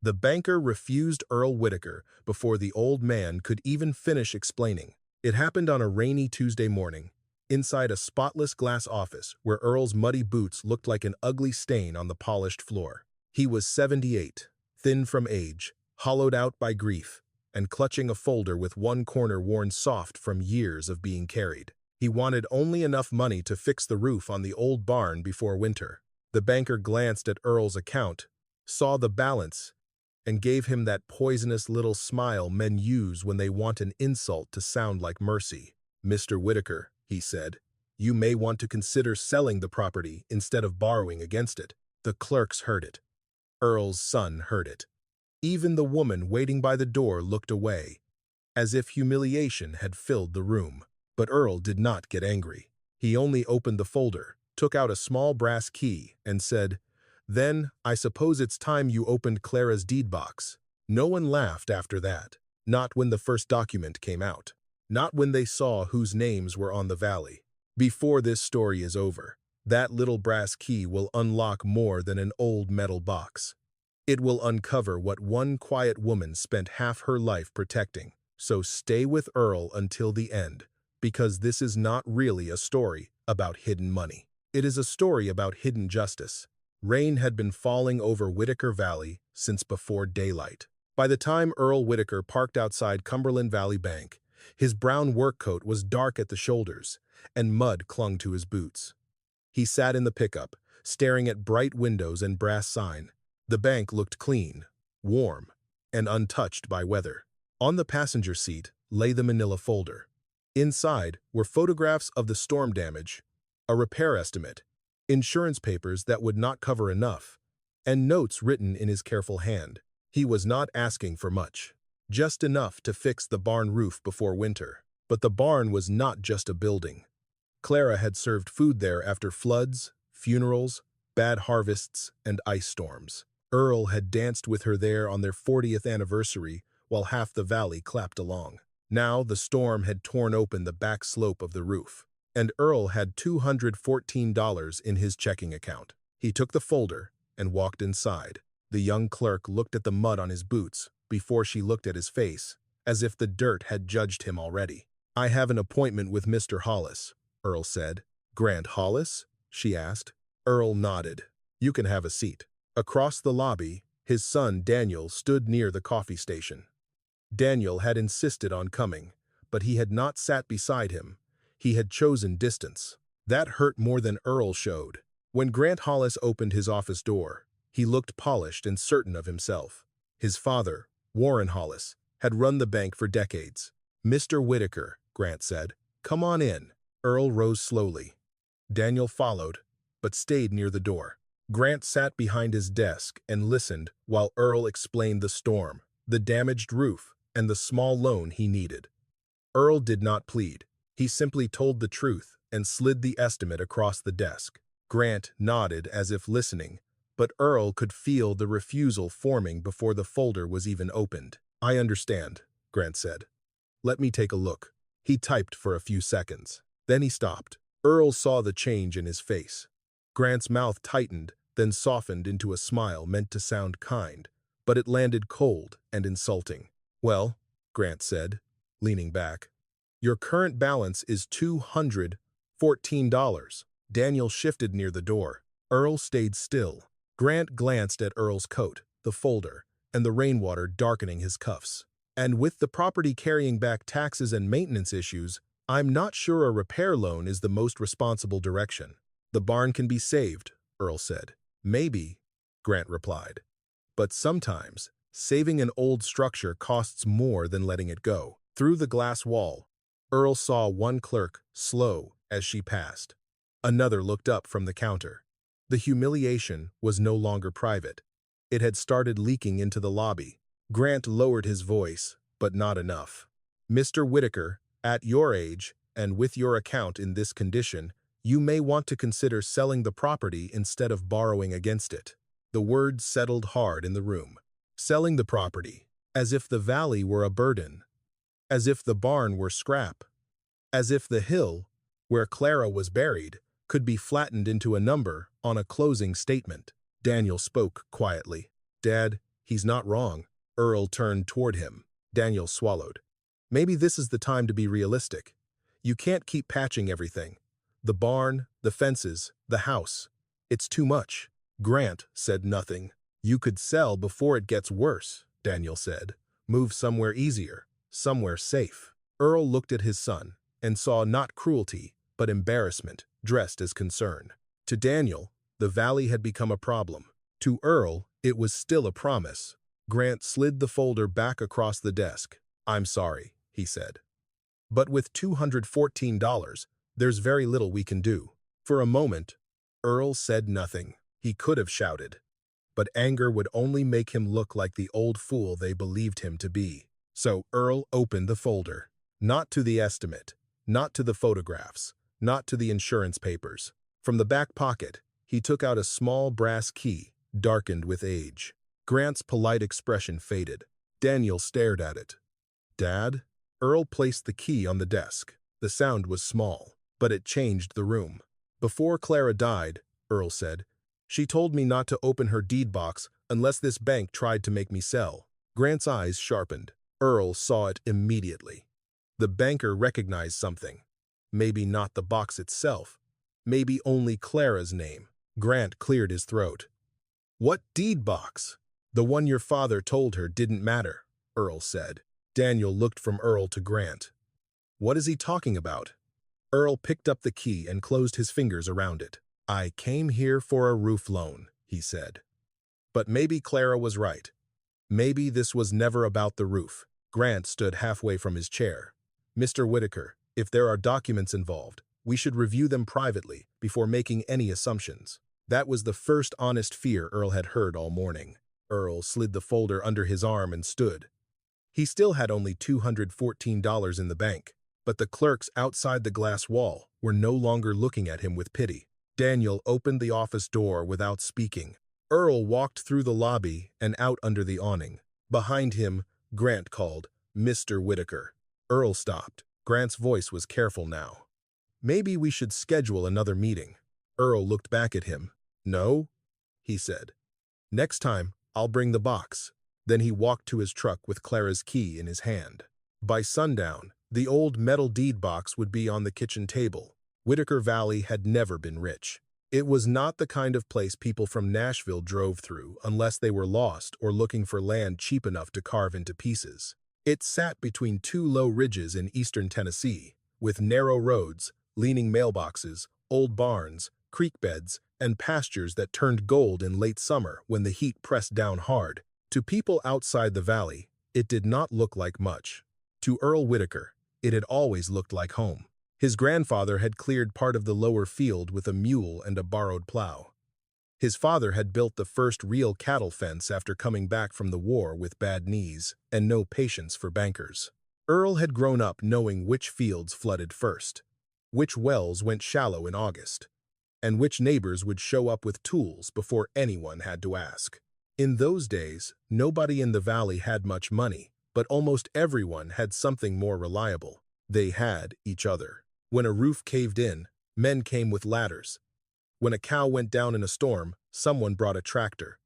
The banker refused Earl Whitaker before the old man could even finish explaining. It happened on a rainy Tuesday morning, inside a spotless glass office where Earl's muddy boots looked like an ugly stain on the polished floor. He was 78, thin from age, hollowed out by grief, and clutching a folder with one corner worn soft from years of being carried. He wanted only enough money to fix the roof on the old barn before winter. The banker glanced at Earl's account, saw the balance, and gave him that poisonous little smile men use when they want an insult to sound like mercy. "Mr. Whitaker," he said, "you may want to consider selling the property instead of borrowing against it." The clerks heard it. Earl's son heard it. Even the woman waiting by the door looked away, as if humiliation had filled the room. But Earl did not get angry. He only opened the folder, took out a small brass key, and said, "Then, I suppose it's time you opened Clara's deed box." No one laughed after that. Not when the first document came out. Not when they saw whose names were on the valley. Before this story is over, that little brass key will unlock more than an old metal box. It will uncover what one quiet woman spent half her life protecting. So stay with Earl until the end, because this is not really a story about hidden money. It is a story about hidden justice. Rain had been falling over Whitaker Valley since before daylight. By the time Earl Whitaker parked outside Cumberland Valley Bank, his brown work coat was dark at the shoulders, and mud clung to his boots. He sat in the pickup, staring at bright windows and brass sign. The bank looked clean, warm, and untouched by weather. On the passenger seat lay the manila folder. Inside were photographs of the storm damage, a repair estimate, insurance papers that would not cover enough, and notes written in his careful hand. He was not asking for much, just enough to fix the barn roof before winter. But the barn was not just a building. Clara had served food there after floods, funerals, bad harvests, and ice storms. Earl had danced with her there on their 40th anniversary while half the valley clapped along. Now the storm had torn open the back slope of the roof, and Earl had $214 in his checking account. He took the folder and walked inside. The young clerk looked at the mud on his boots before she looked at his face, as if the dirt had judged him already. "I have an appointment with Mr. Hollis," Earl said. "Grant Hollis?" she asked. Earl nodded. "You can have a seat." Across the lobby, his son Daniel stood near the coffee station. Daniel had insisted on coming, but he had not sat beside him. He had chosen distance. That hurt more than Earl showed. When Grant Hollis opened his office door, he looked polished and certain of himself. His father, Warren Hollis, had run the bank for decades. "Mr. Whitaker," Grant said, "come on in." Earl rose slowly. Daniel followed, but stayed near the door. Grant sat behind his desk and listened while Earl explained the storm, the damaged roof, and the small loan he needed. Earl did not plead. He simply told the truth and slid the estimate across the desk. Grant nodded as if listening, but Earl could feel the refusal forming before the folder was even opened. "I understand," Grant said. "Let me take a look." He typed for a few seconds. Then he stopped. Earl saw the change in his face. Grant's mouth tightened, then softened into a smile meant to sound kind, but it landed cold and insulting. "Well," Grant said, leaning back, "your current balance is $214. Daniel shifted near the door. Earl stayed still. Grant glanced at Earl's coat, the folder, and the rainwater darkening his cuffs. "And with the property carrying back taxes and maintenance issues, I'm not sure a repair loan is the most responsible direction." "The barn can be saved," Earl said. "Maybe," Grant replied. "But sometimes, saving an old structure costs more than letting it go." Through the glass wall, Earl saw one clerk slow as she passed. Another looked up from the counter. The humiliation was no longer private. It had started leaking into the lobby. Grant lowered his voice, but not enough. "Mr. Whitaker, at your age, and with your account in this condition, you may want to consider selling the property instead of borrowing against it." The words settled hard in the room. Selling the property, as if the valley were a burden, as if the barn were scrap, as if the hill, where Clara was buried, could be flattened into a number on a closing statement. Daniel spoke quietly. "Dad," He's not wrong. Earl turned toward him. Daniel swallowed. Maybe this is the time to be realistic. You can't keep patching everything. The barn, the fences, the house. It's too much. Grant said nothing. You could sell before it gets worse, Daniel said. Move somewhere easier, somewhere safe. Earl looked at his son and saw not cruelty, but embarrassment, dressed as concern. To Daniel, the valley had become a problem. To Earl, it was still a promise. Grant slid the folder back across the desk. I'm sorry, he said. But with $214, there's very little we can do. For a moment, Earl said nothing. He could have shouted. But anger would only make him look like the old fool they believed him to be. So Earl opened the folder. Not to the estimate, not to the photographs, not to the insurance papers. From the back pocket, he took out a small brass key, darkened with age. Grant's polite expression faded. Daniel stared at it. Dad? Earl placed the key on the desk. The sound was small, but it changed the room. Before Clara died, Earl said, she told me not to open her deed box unless this bank tried to make me sell. Grant's eyes sharpened. Earl saw it immediately. The banker recognized something. Maybe not the box itself. Maybe only Clara's name. Grant cleared his throat. What deed box? The one your father told her didn't matter, Earl said. Daniel looked from Earl to Grant. What is he talking about? Earl picked up the key and closed his fingers around it. I came here for a roof loan, he said. But maybe Clara was right. Maybe this was never about the roof. Grant stood halfway from his chair. Mr. Whitaker, if there are documents involved, we should review them privately before making any assumptions. That was the first honest fear Earl had heard all morning. Earl slid the folder under his arm and stood. He still had only $214 in the bank, but the clerks outside the glass wall were no longer looking at him with pity. Daniel opened the office door without speaking. Earl walked through the lobby and out under the awning. Behind him, Grant called, Mr. Whitaker. Earl stopped. Grant's voice was careful now. Maybe we should schedule another meeting. Earl looked back at him. No, he said. Next time, I'll bring the box. Then he walked to his truck with Clara's key in his hand. By sundown, the old metal deed box would be on the kitchen table. Whitaker Valley had never been rich. It was not the kind of place people from Nashville drove through unless they were lost or looking for land cheap enough to carve into pieces. It sat between two low ridges in eastern Tennessee, with narrow roads, leaning mailboxes, old barns, creek beds, and pastures that turned gold in late summer when the heat pressed down hard. To people outside the valley, it did not look like much. To Earl Whitaker, it had always looked like home. His grandfather had cleared part of the lower field with a mule and a borrowed plow. His father had built the first real cattle fence after coming back from the war with bad knees and no patience for bankers. Earl had grown up knowing which fields flooded first, which wells went shallow in August, and which neighbors would show up with tools before anyone had to ask. In those days, nobody in the valley had much money, but almost everyone had something more reliable. They had each other. When a roof caved in, men came with ladders. When a cow went down in a storm, someone brought a tractor.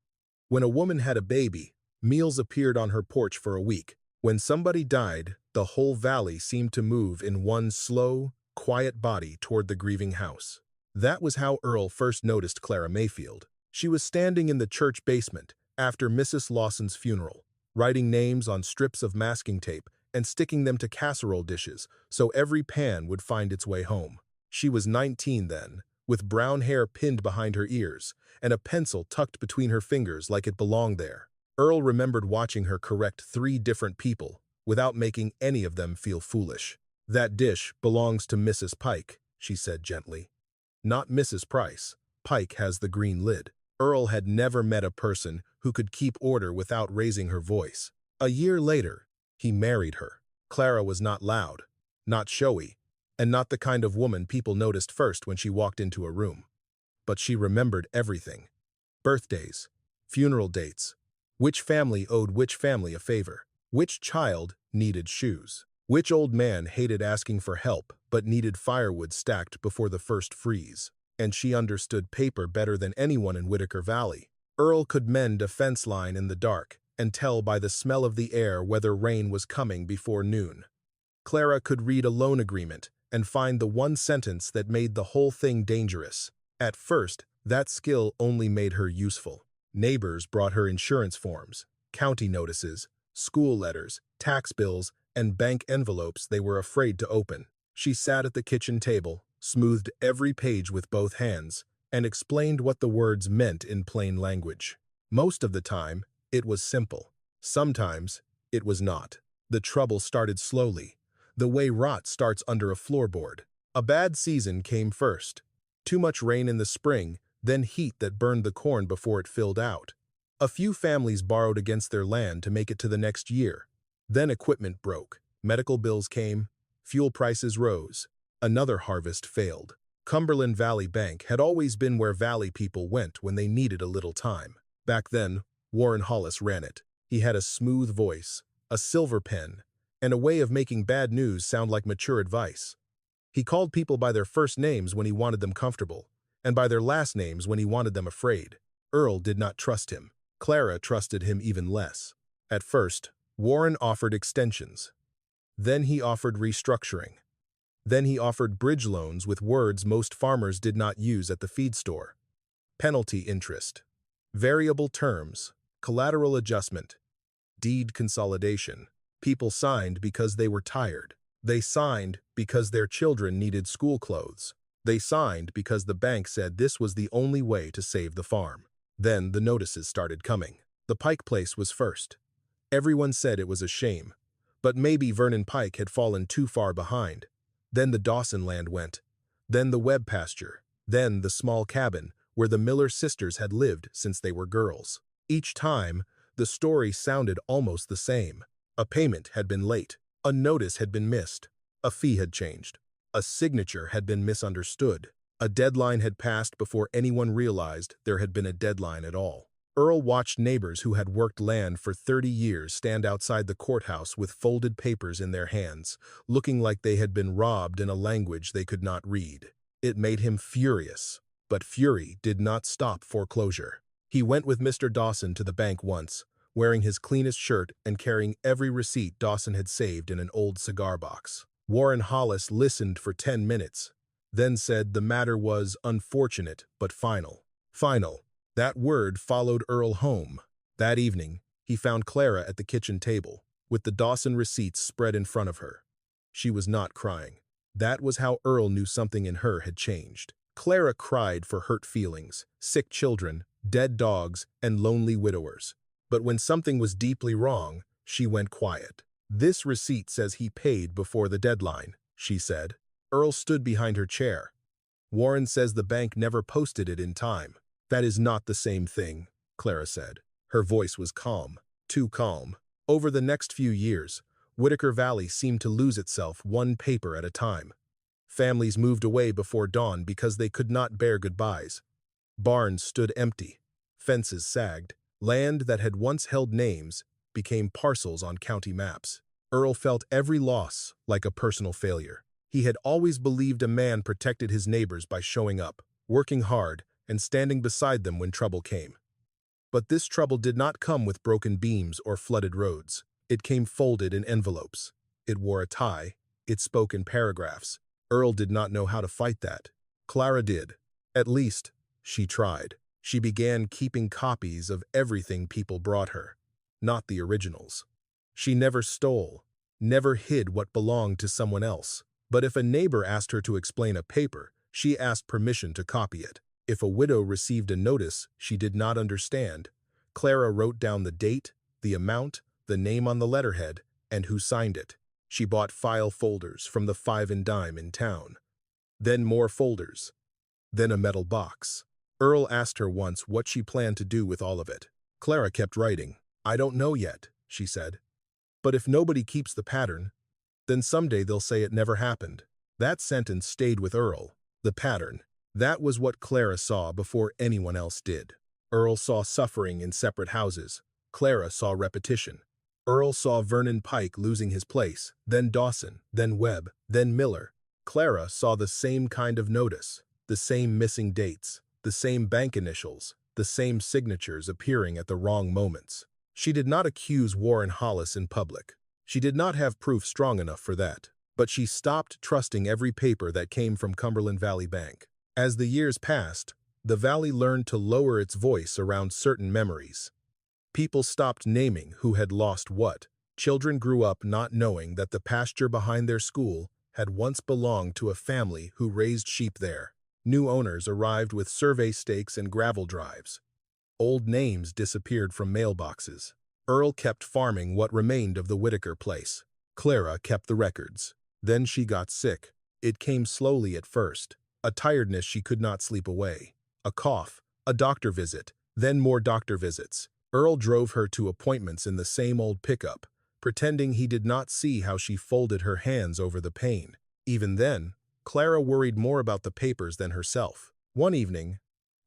When a woman had a baby, meals appeared on her porch for a week. When somebody died, the whole valley seemed to move in one slow, quiet body toward the grieving house. That was how Earl first noticed Clara Mayfield. She was standing in the church basement after Mrs. Lawson's funeral, writing names on strips of masking tape and sticking them to casserole dishes so every pan would find its way home. She was 19 then, with brown hair pinned behind her ears and a pencil tucked between her fingers like it belonged there. Earl remembered watching her correct 3 different people without making any of them feel foolish. That dish belongs to Mrs. Pike, she said gently. Not Mrs. Price. Pike has the green lid. Earl had never met a person who could keep order without raising her voice. A year later, he married her. Clara was not loud, not showy, and not the kind of woman people noticed first when she walked into a room. But she remembered everything. Birthdays, funeral dates, which family owed which family a favor, which child needed shoes, which old man hated asking for help but needed firewood stacked before the first freeze. And she understood paper better than anyone in Whitaker Valley. Earl could mend a fence line in the dark and tell by the smell of the air whether rain was coming before noon. Clara could read a loan agreement and find the one sentence that made the whole thing dangerous. At first, that skill only made her useful. Neighbors brought her insurance forms, county notices, school letters, tax bills, and bank envelopes they were afraid to open. She sat at the kitchen table, smoothed every page with both hands, and explained what the words meant in plain language. Most of the time, it was simple. Sometimes, it was not. The trouble started slowly, the way rot starts under a floorboard. A bad season came first. Too much rain in the spring, then heat that burned the corn before it filled out. A few families borrowed against their land to make it to the next year. Then equipment broke, medical bills came, fuel prices rose. Another harvest failed. Cumberland Valley Bank had always been where valley people went when they needed a little time. Back then, Warren Hollis ran it. He had a smooth voice, a silver pen, and a way of making bad news sound like mature advice. He called people by their first names when he wanted them comfortable, and by their last names when he wanted them afraid. Earl did not trust him. Clara trusted him even less. At first, Warren offered extensions. Then he offered restructuring. Then he offered bridge loans with words most farmers did not use at the feed store. Penalty interest, variable terms, collateral adjustment, deed consolidation. People signed because they were tired. They signed because their children needed school clothes. They signed because the bank said this was the only way to save the farm. Then the notices started coming. The Pike place was first. Everyone said it was a shame, but maybe Vernon Pike had fallen too far behind. Then the Dawson land went. Then the Webb pasture. Then the small cabin where the Miller sisters had lived since they were girls. Each time, the story sounded almost the same. A payment had been late. A notice had been missed. A fee had changed. A signature had been misunderstood. A deadline had passed before anyone realized there had been a deadline at all. Earl watched neighbors who had worked land for 30 years stand outside the courthouse with folded papers in their hands, looking like they had been robbed in a language they could not read. It made him furious, but fury did not stop foreclosure. He went with Mr. Dawson to the bank once, wearing his cleanest shirt and carrying every receipt Dawson had saved in an old cigar box. Warren Hollis listened for 10 minutes, then said the matter was unfortunate but final. Final. That word followed Earl home. That evening, he found Clara at the kitchen table, with the Dawson receipts spread in front of her. She was not crying. That was how Earl knew something in her had changed. Clara cried for hurt feelings, sick children, dead dogs, and lonely widowers. But when something was deeply wrong, she went quiet. "This receipt says he paid before the deadline," she said. Earl stood behind her chair. "Warren says the bank never posted it in time." "That is not the same thing," Clara said. Her voice was calm, too calm. Over the next few years, Whitaker Valley seemed to lose itself one paper at a time. Families moved away before dawn because they could not bear goodbyes. Barns stood empty. Fences sagged. Land that had once held names became parcels on county maps. Earl felt every loss like a personal failure. He had always believed a man protected his neighbors by showing up, working hard, and standing beside them when trouble came. But this trouble did not come with broken beams or flooded roads. It came folded in envelopes. It wore a tie. It spoke in paragraphs. Earl did not know how to fight that. Clara did. At least, she tried. She began keeping copies of everything people brought her, not the originals. She never stole, never hid what belonged to someone else. But if a neighbor asked her to explain a paper, she asked permission to copy it. If a widow received a notice she did not understand, Clara wrote down the date, the amount, the name on the letterhead, and who signed it. She bought file folders from the Five and Dime in town. Then more folders. Then a metal box. Earl asked her once what she planned to do with all of it. Clara kept writing. "I don't know yet," she said. "But if nobody keeps the pattern, then someday they'll say it never happened." That sentence stayed with Earl. The pattern. That was what Clara saw before anyone else did. Earl saw suffering in separate houses. Clara saw repetition. Earl saw Vernon Pike losing his place, then Dawson, then Webb, then Miller. Clara saw the same kind of notice, the same missing dates, the same bank initials, the same signatures appearing at the wrong moments. She did not accuse Warren Hollis in public. She did not have proof strong enough for that. But she stopped trusting every paper that came from Cumberland Valley Bank. As the years passed, the valley learned to lower its voice around certain memories. People stopped naming who had lost what. Children grew up not knowing that the pasture behind their school had once belonged to a family who raised sheep there. New owners arrived with survey stakes and gravel drives. Old names disappeared from mailboxes. Earl kept farming what remained of the Whitaker place. Clara kept the records. Then she got sick. It came slowly at first. A tiredness she could not sleep away. A cough, a doctor visit, then more doctor visits. Earl drove her to appointments in the same old pickup, pretending he did not see how she folded her hands over the pain. Even then, Clara worried more about the papers than herself. One evening,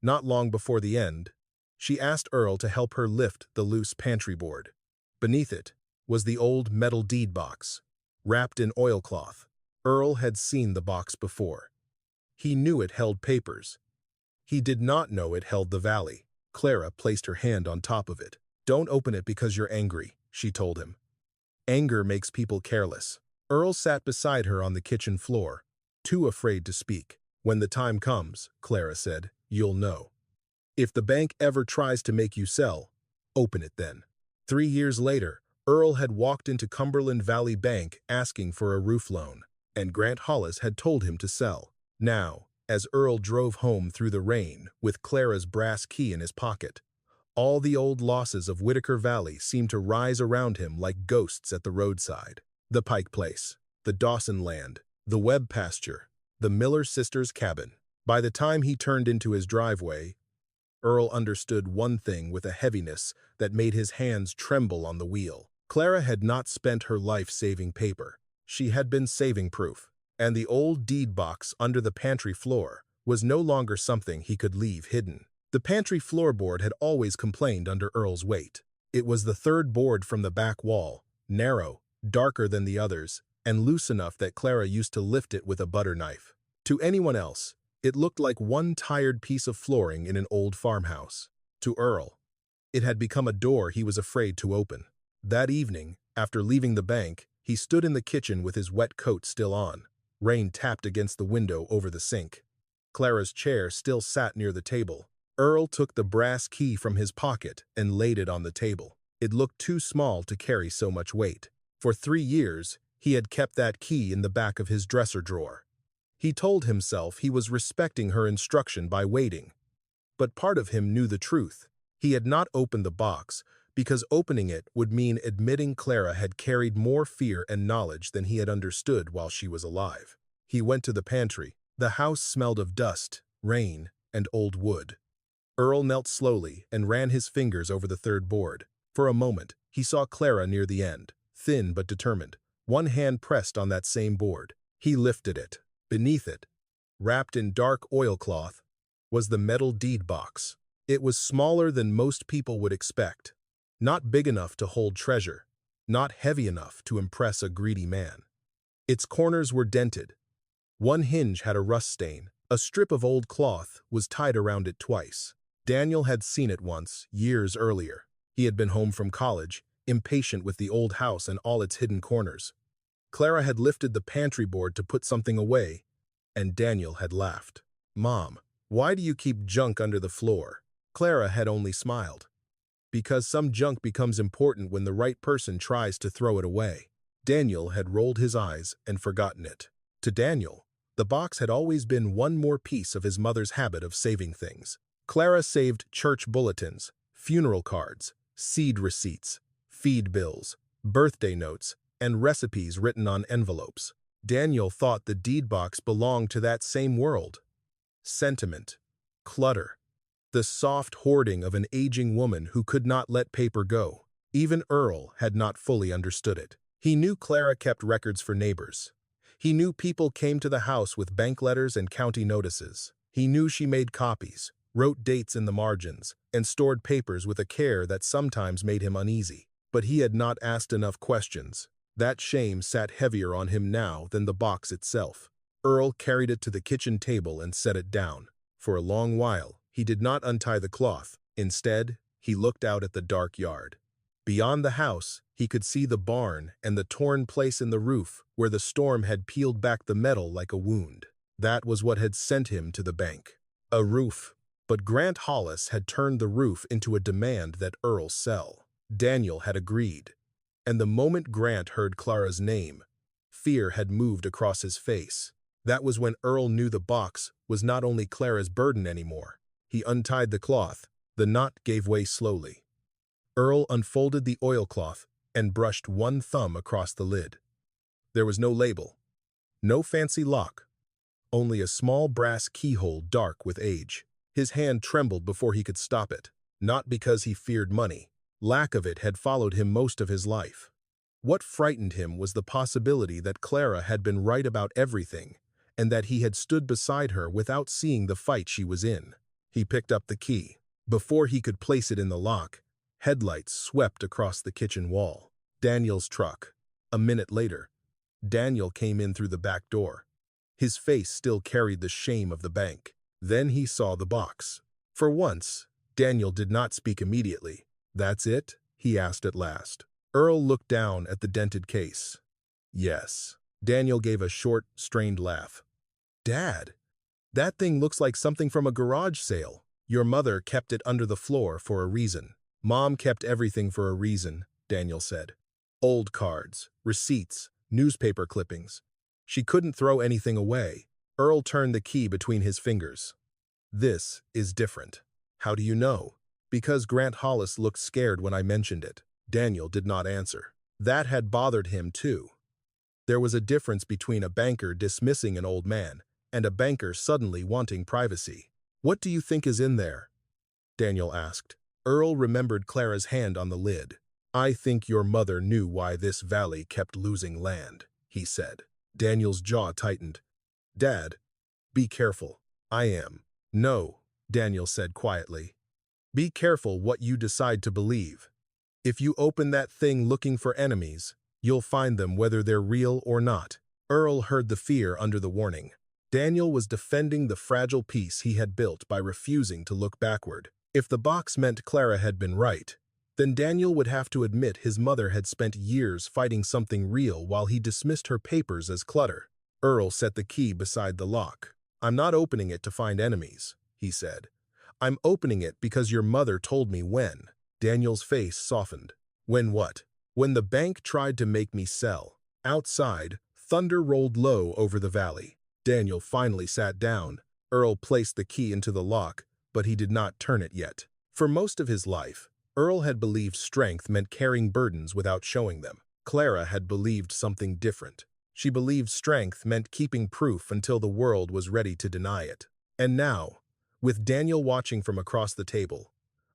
not long before the end, she asked Earl to help her lift the loose pantry board. Beneath it was the old metal deed box, wrapped in oilcloth. Earl had seen the box before. He knew it held papers. He did not know it held the valley. Clara placed her hand on top of it. "Don't open it because you're angry," she told him. "Anger makes people careless." Earl sat beside her on the kitchen floor, too afraid to speak. "When the time comes," Clara said, "you'll know. If the bank ever tries to make you sell, open it then." 3 years later, Earl had walked into Cumberland Valley Bank asking for a roof loan, and Grant Hollis had told him to sell. Now, as Earl drove home through the rain with Clara's brass key in his pocket, all the old losses of Whitaker Valley seemed to rise around him like ghosts at the roadside. The Pike Place, the Dawson land, the Webb pasture, the Miller sisters' cabin. By the time he turned into his driveway, Earl understood one thing with a heaviness that made his hands tremble on the wheel. Clara had not spent her life saving paper. She had been saving proof. And the old deed box under the pantry floor was no longer something he could leave hidden. The pantry floorboard had always complained under Earl's weight. It was the third board from the back wall, narrow, darker than the others, and loose enough that Clara used to lift it with a butter knife. To anyone else, it looked like one tired piece of flooring in an old farmhouse. To Earl, it had become a door he was afraid to open. That evening, after leaving the bank, he stood in the kitchen with his wet coat still on. Rain tapped against the window over the sink. Clara's chair still sat near the table. Earl took the brass key from his pocket and laid it on the table. It looked too small to carry so much weight. For 3 years, he had kept that key in the back of his dresser drawer. He told himself he was respecting her instruction by waiting. But part of him knew the truth. He had not opened the box, because opening it would mean admitting Clara had carried more fear and knowledge than he had understood while she was alive. He went to the pantry. The house smelled of dust, rain, and old wood. Earl knelt slowly and ran his fingers over the third board. For a moment, he saw Clara near the end, thin but determined, one hand pressed on that same board. He lifted it. Beneath it, wrapped in dark oilcloth, was the metal deed box. It was smaller than most people would expect. Not big enough to hold treasure, not heavy enough to impress a greedy man. Its corners were dented. One hinge had a rust stain. A strip of old cloth was tied around it twice. Daniel had seen it once, years earlier. He had been home from college, impatient with the old house and all its hidden corners. Clara had lifted the pantry board to put something away, and Daniel had laughed. "Mom, why do you keep junk under the floor?" Clara had only smiled. "Because some junk becomes important when the right person tries to throw it away." Daniel had rolled his eyes and forgotten it. To Daniel, the box had always been one more piece of his mother's habit of saving things. Clara saved church bulletins, funeral cards, seed receipts, feed bills, birthday notes, and recipes written on envelopes. Daniel thought the deed box belonged to that same world. Sentiment, clutter, the soft hoarding of an aging woman who could not let paper go. Even Earl had not fully understood it. He knew Clara kept records for neighbors. He knew people came to the house with bank letters and county notices. He knew she made copies, wrote dates in the margins, and stored papers with a care that sometimes made him uneasy. But he had not asked enough questions. That shame sat heavier on him now than the box itself. Earl carried it to the kitchen table and set it down. For a long while, he did not untie the cloth. Instead, he looked out at the dark yard. Beyond the house, he could see the barn and the torn place in the roof where the storm had peeled back the metal like a wound. That was what had sent him to the bank. A roof. But Grant Hollis had turned the roof into a demand that Earl sell. Daniel had agreed. And the moment Grant heard Clara's name, fear had moved across his face. That was when Earl knew the box was not only Clara's burden anymore. He untied the cloth. The knot gave way slowly. Earl unfolded the oilcloth and brushed one thumb across the lid. There was no label, no fancy lock, only a small brass keyhole dark with age. His hand trembled before he could stop it, not because he feared money. Lack of it had followed him most of his life. What frightened him was the possibility that Clara had been right about everything, and that he had stood beside her without seeing the fight she was in. He picked up the key. Before he could place it in the lock, headlights swept across the kitchen wall. Daniel's truck. A minute later, Daniel came in through the back door. His face still carried the shame of the bank. Then he saw the box. For once, Daniel did not speak immediately. "That's it?" he asked at last. Earl looked down at the dented case. "Yes." Daniel gave a short, strained laugh. "Dad, that thing looks like something from a garage sale. Your mother kept it under the floor for a reason." "Mom kept everything for a reason," Daniel said. "Old cards, receipts, newspaper clippings. She couldn't throw anything away." Earl turned the key between his fingers. "This is different." "How do you know?" "Because Grant Hollis looked scared when I mentioned it." Daniel did not answer. That had bothered him too. There was a difference between a banker dismissing an old man and a banker suddenly wanting privacy. "What do you think is in there?" Daniel asked. Earl remembered Clara's hand on the lid. "I think your mother knew why this valley kept losing land," he said. Daniel's jaw tightened. "Dad, be careful." "I am." "No," Daniel said quietly. "Be careful what you decide to believe. If you open that thing looking for enemies, you'll find them whether they're real or not." Earl heard the fear under the warning. Daniel was defending the fragile peace he had built by refusing to look backward. If the box meant Clara had been right, then Daniel would have to admit his mother had spent years fighting something real while he dismissed her papers as clutter. Earl set the key beside the lock. "I'm not opening it to find enemies," he said. "I'm opening it because your mother told me when." Daniel's face softened. "When what?" "When the bank tried to make me sell." Outside, thunder rolled low over the valley. Daniel finally sat down. Earl placed the key into the lock, but he did not turn it yet. For most of his life, Earl had believed strength meant carrying burdens without showing them. Clara had believed something different. She believed strength meant keeping proof until the world was ready to deny it. And now, with Daniel watching from across the table,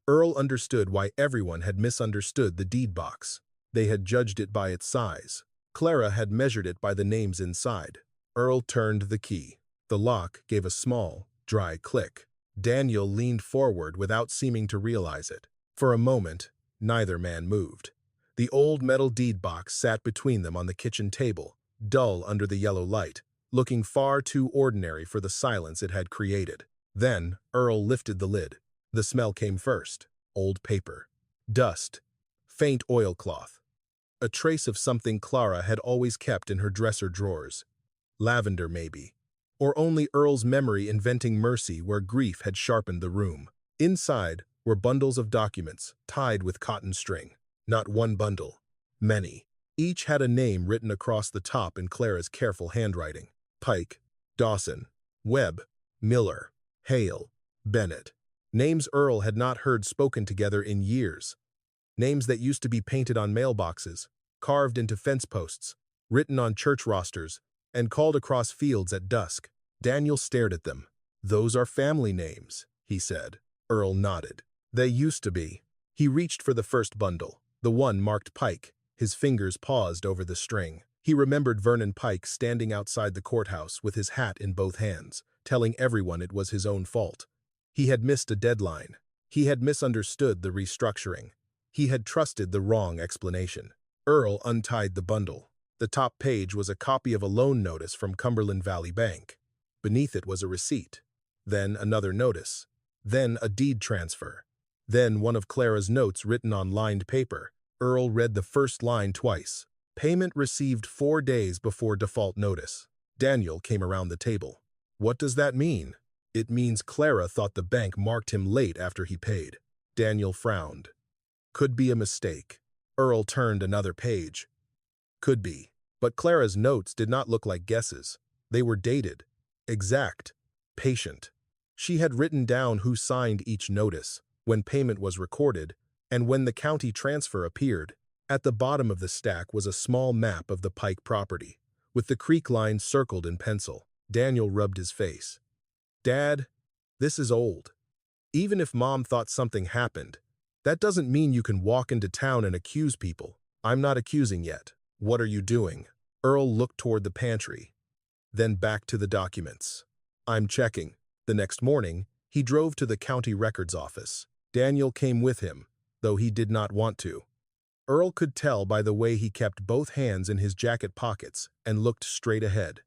Earl understood why everyone had misunderstood the deed box. They had judged it by its size. Clara had measured it by the names inside. Earl turned the key. The lock gave a small, dry click. Daniel leaned forward without seeming to realize it. For a moment, neither man moved. The old metal deed box sat between them on the kitchen table, dull under the yellow light, looking far too ordinary for the silence it had created. Then, Earl lifted the lid. The smell came first. Old paper. Dust. Faint oilcloth. A trace of something Clara had always kept in her dresser drawers. Lavender, maybe. Or only Earl's memory inventing mercy where grief had sharpened the room. Inside were bundles of documents, tied with cotton string. Not one bundle. Many. Each had a name written across the top in Clara's careful handwriting. Pike, Dawson, Webb, Miller, Hale, Bennett. Names Earl had not heard spoken together in years. Names that used to be painted on mailboxes, carved into fence posts, written on church rosters, and called across fields at dusk. Daniel stared at them. "Those are family names," he said. Earl nodded. "They used to be." He reached for the first bundle, the one marked Pike. His fingers paused over the string. He remembered Vernon Pike standing outside the courthouse with his hat in both hands, telling everyone it was his own fault. He had missed a deadline. He had misunderstood the restructuring. He had trusted the wrong explanation. Earl untied the bundle. The top page was a copy of a loan notice from Cumberland Valley Bank. Beneath it was a receipt. Then another notice. Then a deed transfer. Then one of Clara's notes written on lined paper. Earl read the first line twice. Payment received 4 days before default notice. Daniel came around the table. What does that mean? It means Clara thought the bank marked him late after he paid. Daniel frowned. Could be a mistake. Earl turned another page. Could be. But Clara's notes did not look like guesses. They were dated. Exact. Patient. She had written down who signed each notice, when payment was recorded, and when the county transfer appeared. At the bottom of the stack was a small map of the Pike property, with the creek line circled in pencil. Daniel rubbed his face. Dad, this is old. Even if Mom thought something happened, that doesn't mean you can walk into town and accuse people. I'm not accusing yet. What are you doing? Earl looked toward the pantry, then back to the documents. I'm checking. The next morning, he drove to the county records office. Daniel came with him, though he did not want to. Earl could tell by the way he kept both hands in his jacket pockets and looked straight ahead.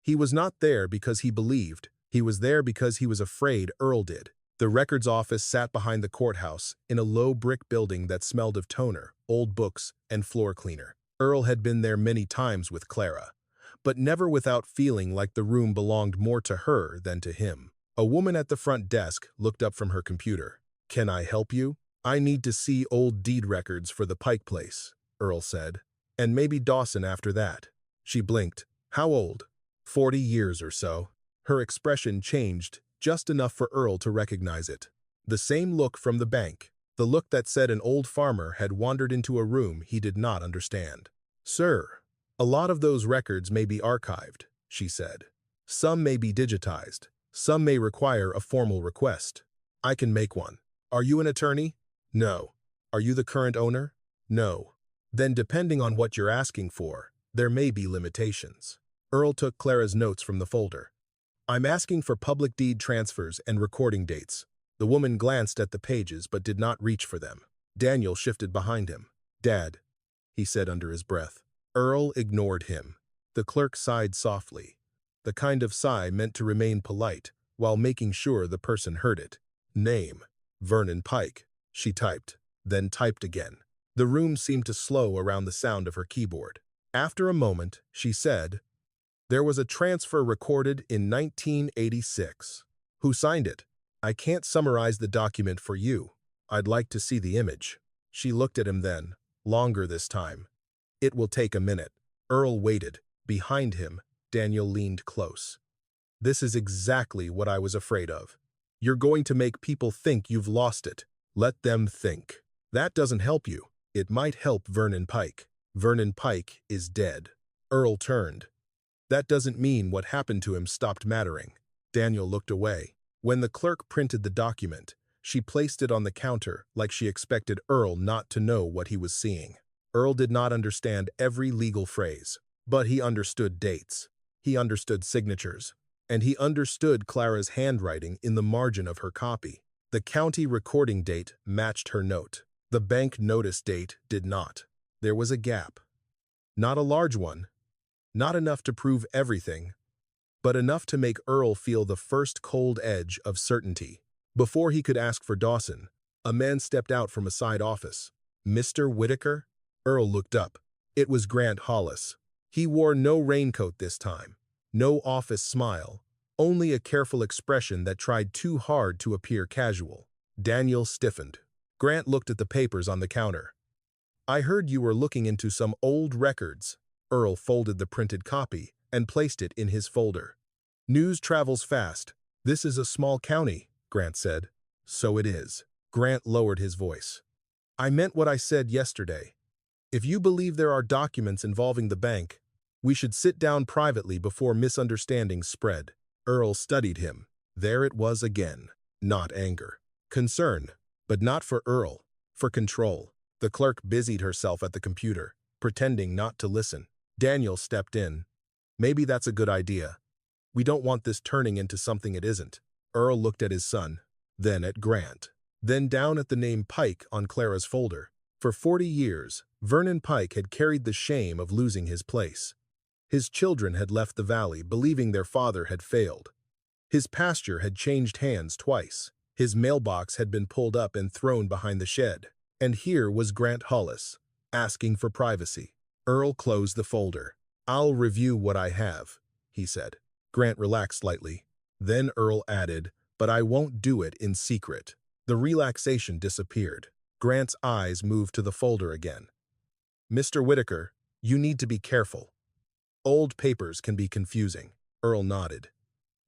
He was not there because he believed. He was there because he was afraid Earl did. The records office sat behind the courthouse in a low brick building that smelled of toner, old books, and floor cleaner. Earl had been there many times with Clara, but never without feeling like the room belonged more to her than to him. A woman at the front desk looked up from her computer. Can I help you? I need to see old deed records for the Pike place, Earl said. And maybe Dawson after that. She blinked. How old? 40 years or so. Her expression changed just enough for Earl to recognize it. The same look from the bank. The look that said an old farmer had wandered into a room he did not understand. Sir, a lot of those records may be archived, she said. Some may be digitized. Some may require a formal request. I can make one. Are you an attorney? No. Are you the current owner? No. Then depending on what you're asking for, there may be limitations. Earl took Clara's notes from the folder. I'm asking for public deed transfers and recording dates. The woman glanced at the pages but did not reach for them. Daniel shifted behind him. Dad, he said under his breath. Earl ignored him. The clerk sighed softly, the kind of sigh meant to remain polite while making sure the person heard it. Name, Vernon Pike, she typed, then typed again. The room seemed to slow around the sound of her keyboard. After a moment, she said, there was a transfer recorded in 1986. Who signed it? I can't summarize the document for you. I'd like to see the image. She looked at him then, longer this time. It will take a minute. Earl waited. Behind him, Daniel leaned close. This is exactly what I was afraid of. You're going to make people think you've lost it. Let them think. That doesn't help you. It might help Vernon Pike. Vernon Pike is dead. Earl turned. That doesn't mean what happened to him stopped mattering. Daniel looked away. When the clerk printed the document, she placed it on the counter like she expected Earl not to know what he was seeing. Earl did not understand every legal phrase, but he understood dates. He understood signatures. And he understood Clara's handwriting in the margin of her copy. The county recording date matched her note. The bank notice date did not. There was a gap. Not a large one. Not enough to prove everything, but enough to make Earl feel the first cold edge of certainty. Before he could ask for Dawson, a man stepped out from a side office. Mr. Whitaker? Earl looked up. It was Grant Hollis. He wore no raincoat this time. No office smile, only a careful expression that tried too hard to appear casual. Daniel stiffened. Grant looked at the papers on the counter. I heard you were looking into some old records. Earl folded the printed copy and placed it in his folder. News travels fast. This is a small county, Grant said. So it is. Grant lowered his voice. I meant what I said yesterday. If you believe there are documents involving the bank, we should sit down privately before misunderstandings spread. Earl studied him. There it was again. Not anger. Concern. But not for Earl. For control. The clerk busied herself at the computer, pretending not to listen. Daniel stepped in. Maybe that's a good idea. We don't want this turning into something it isn't. Earl looked at his son, then at Grant, then down at the name Pike on Clara's folder. For 40 years, Vernon Pike had carried the shame of losing his place. His children had left the valley believing their father had failed. His pasture had changed hands twice. His mailbox had been pulled up and thrown behind the shed. And here was Grant Hollis, asking for privacy. Earl closed the folder. "I'll review what I have," he said. Grant relaxed slightly. Then Earl added, "But I won't do it in secret." The relaxation disappeared. Grant's eyes moved to the folder again. "Mr. Whitaker, you need to be careful. Old papers can be confusing." Earl nodded.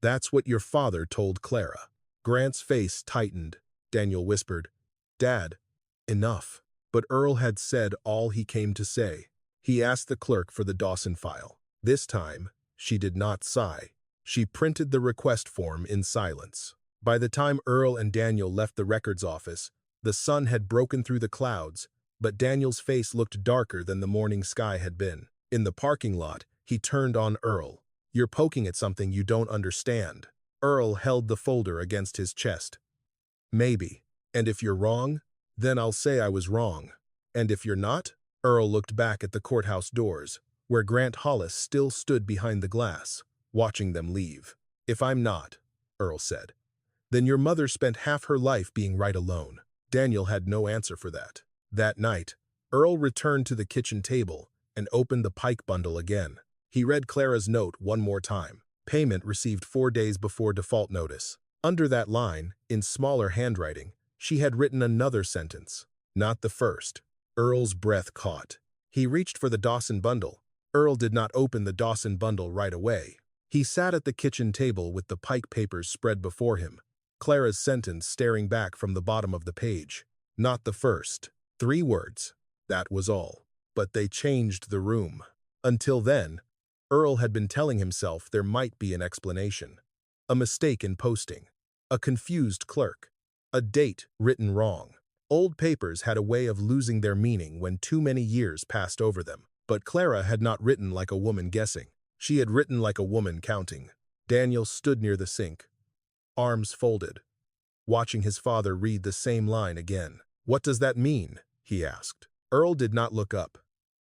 "That's what your father told Clara." Grant's face tightened. Daniel whispered, "Dad, enough." But Earl had said all he came to say. He asked the clerk for the Dawson file. This time, she did not sigh. She printed the request form in silence. By the time Earl and Daniel left the records office, the sun had broken through the clouds, but Daniel's face looked darker than the morning sky had been. In the parking lot, he turned on Earl. "You're poking at something you don't understand." Earl held the folder against his chest. "Maybe. And if you're wrong, then I'll say I was wrong. And if you're not?" Earl looked back at the courthouse doors, where Grant Hollis still stood behind the glass, watching them leave. "If I'm not," Earl said, "then your mother spent half her life being right alone." Daniel had no answer for that. That night, Earl returned to the kitchen table and opened the Pike bundle again. He read Clara's note one more time. Payment received 4 days before default notice. Under that line, in smaller handwriting, she had written another sentence. Not the first. Earl's breath caught. He reached for the Dawson bundle. Earl did not open the Dawson bundle right away. He sat at the kitchen table with the Pike papers spread before him, Clara's sentence staring back from the bottom of the page. Not the first. 3 words. That was all. But they changed the room. Until then, Earl had been telling himself there might be an explanation. A mistake in posting. A confused clerk. A date written wrong. Old papers had a way of losing their meaning when too many years passed over them. But Clara had not written like a woman guessing. She had written like a woman counting. Daniel stood near the sink, arms folded, watching his father read the same line again. "What does that mean?" he asked. Earl did not look up.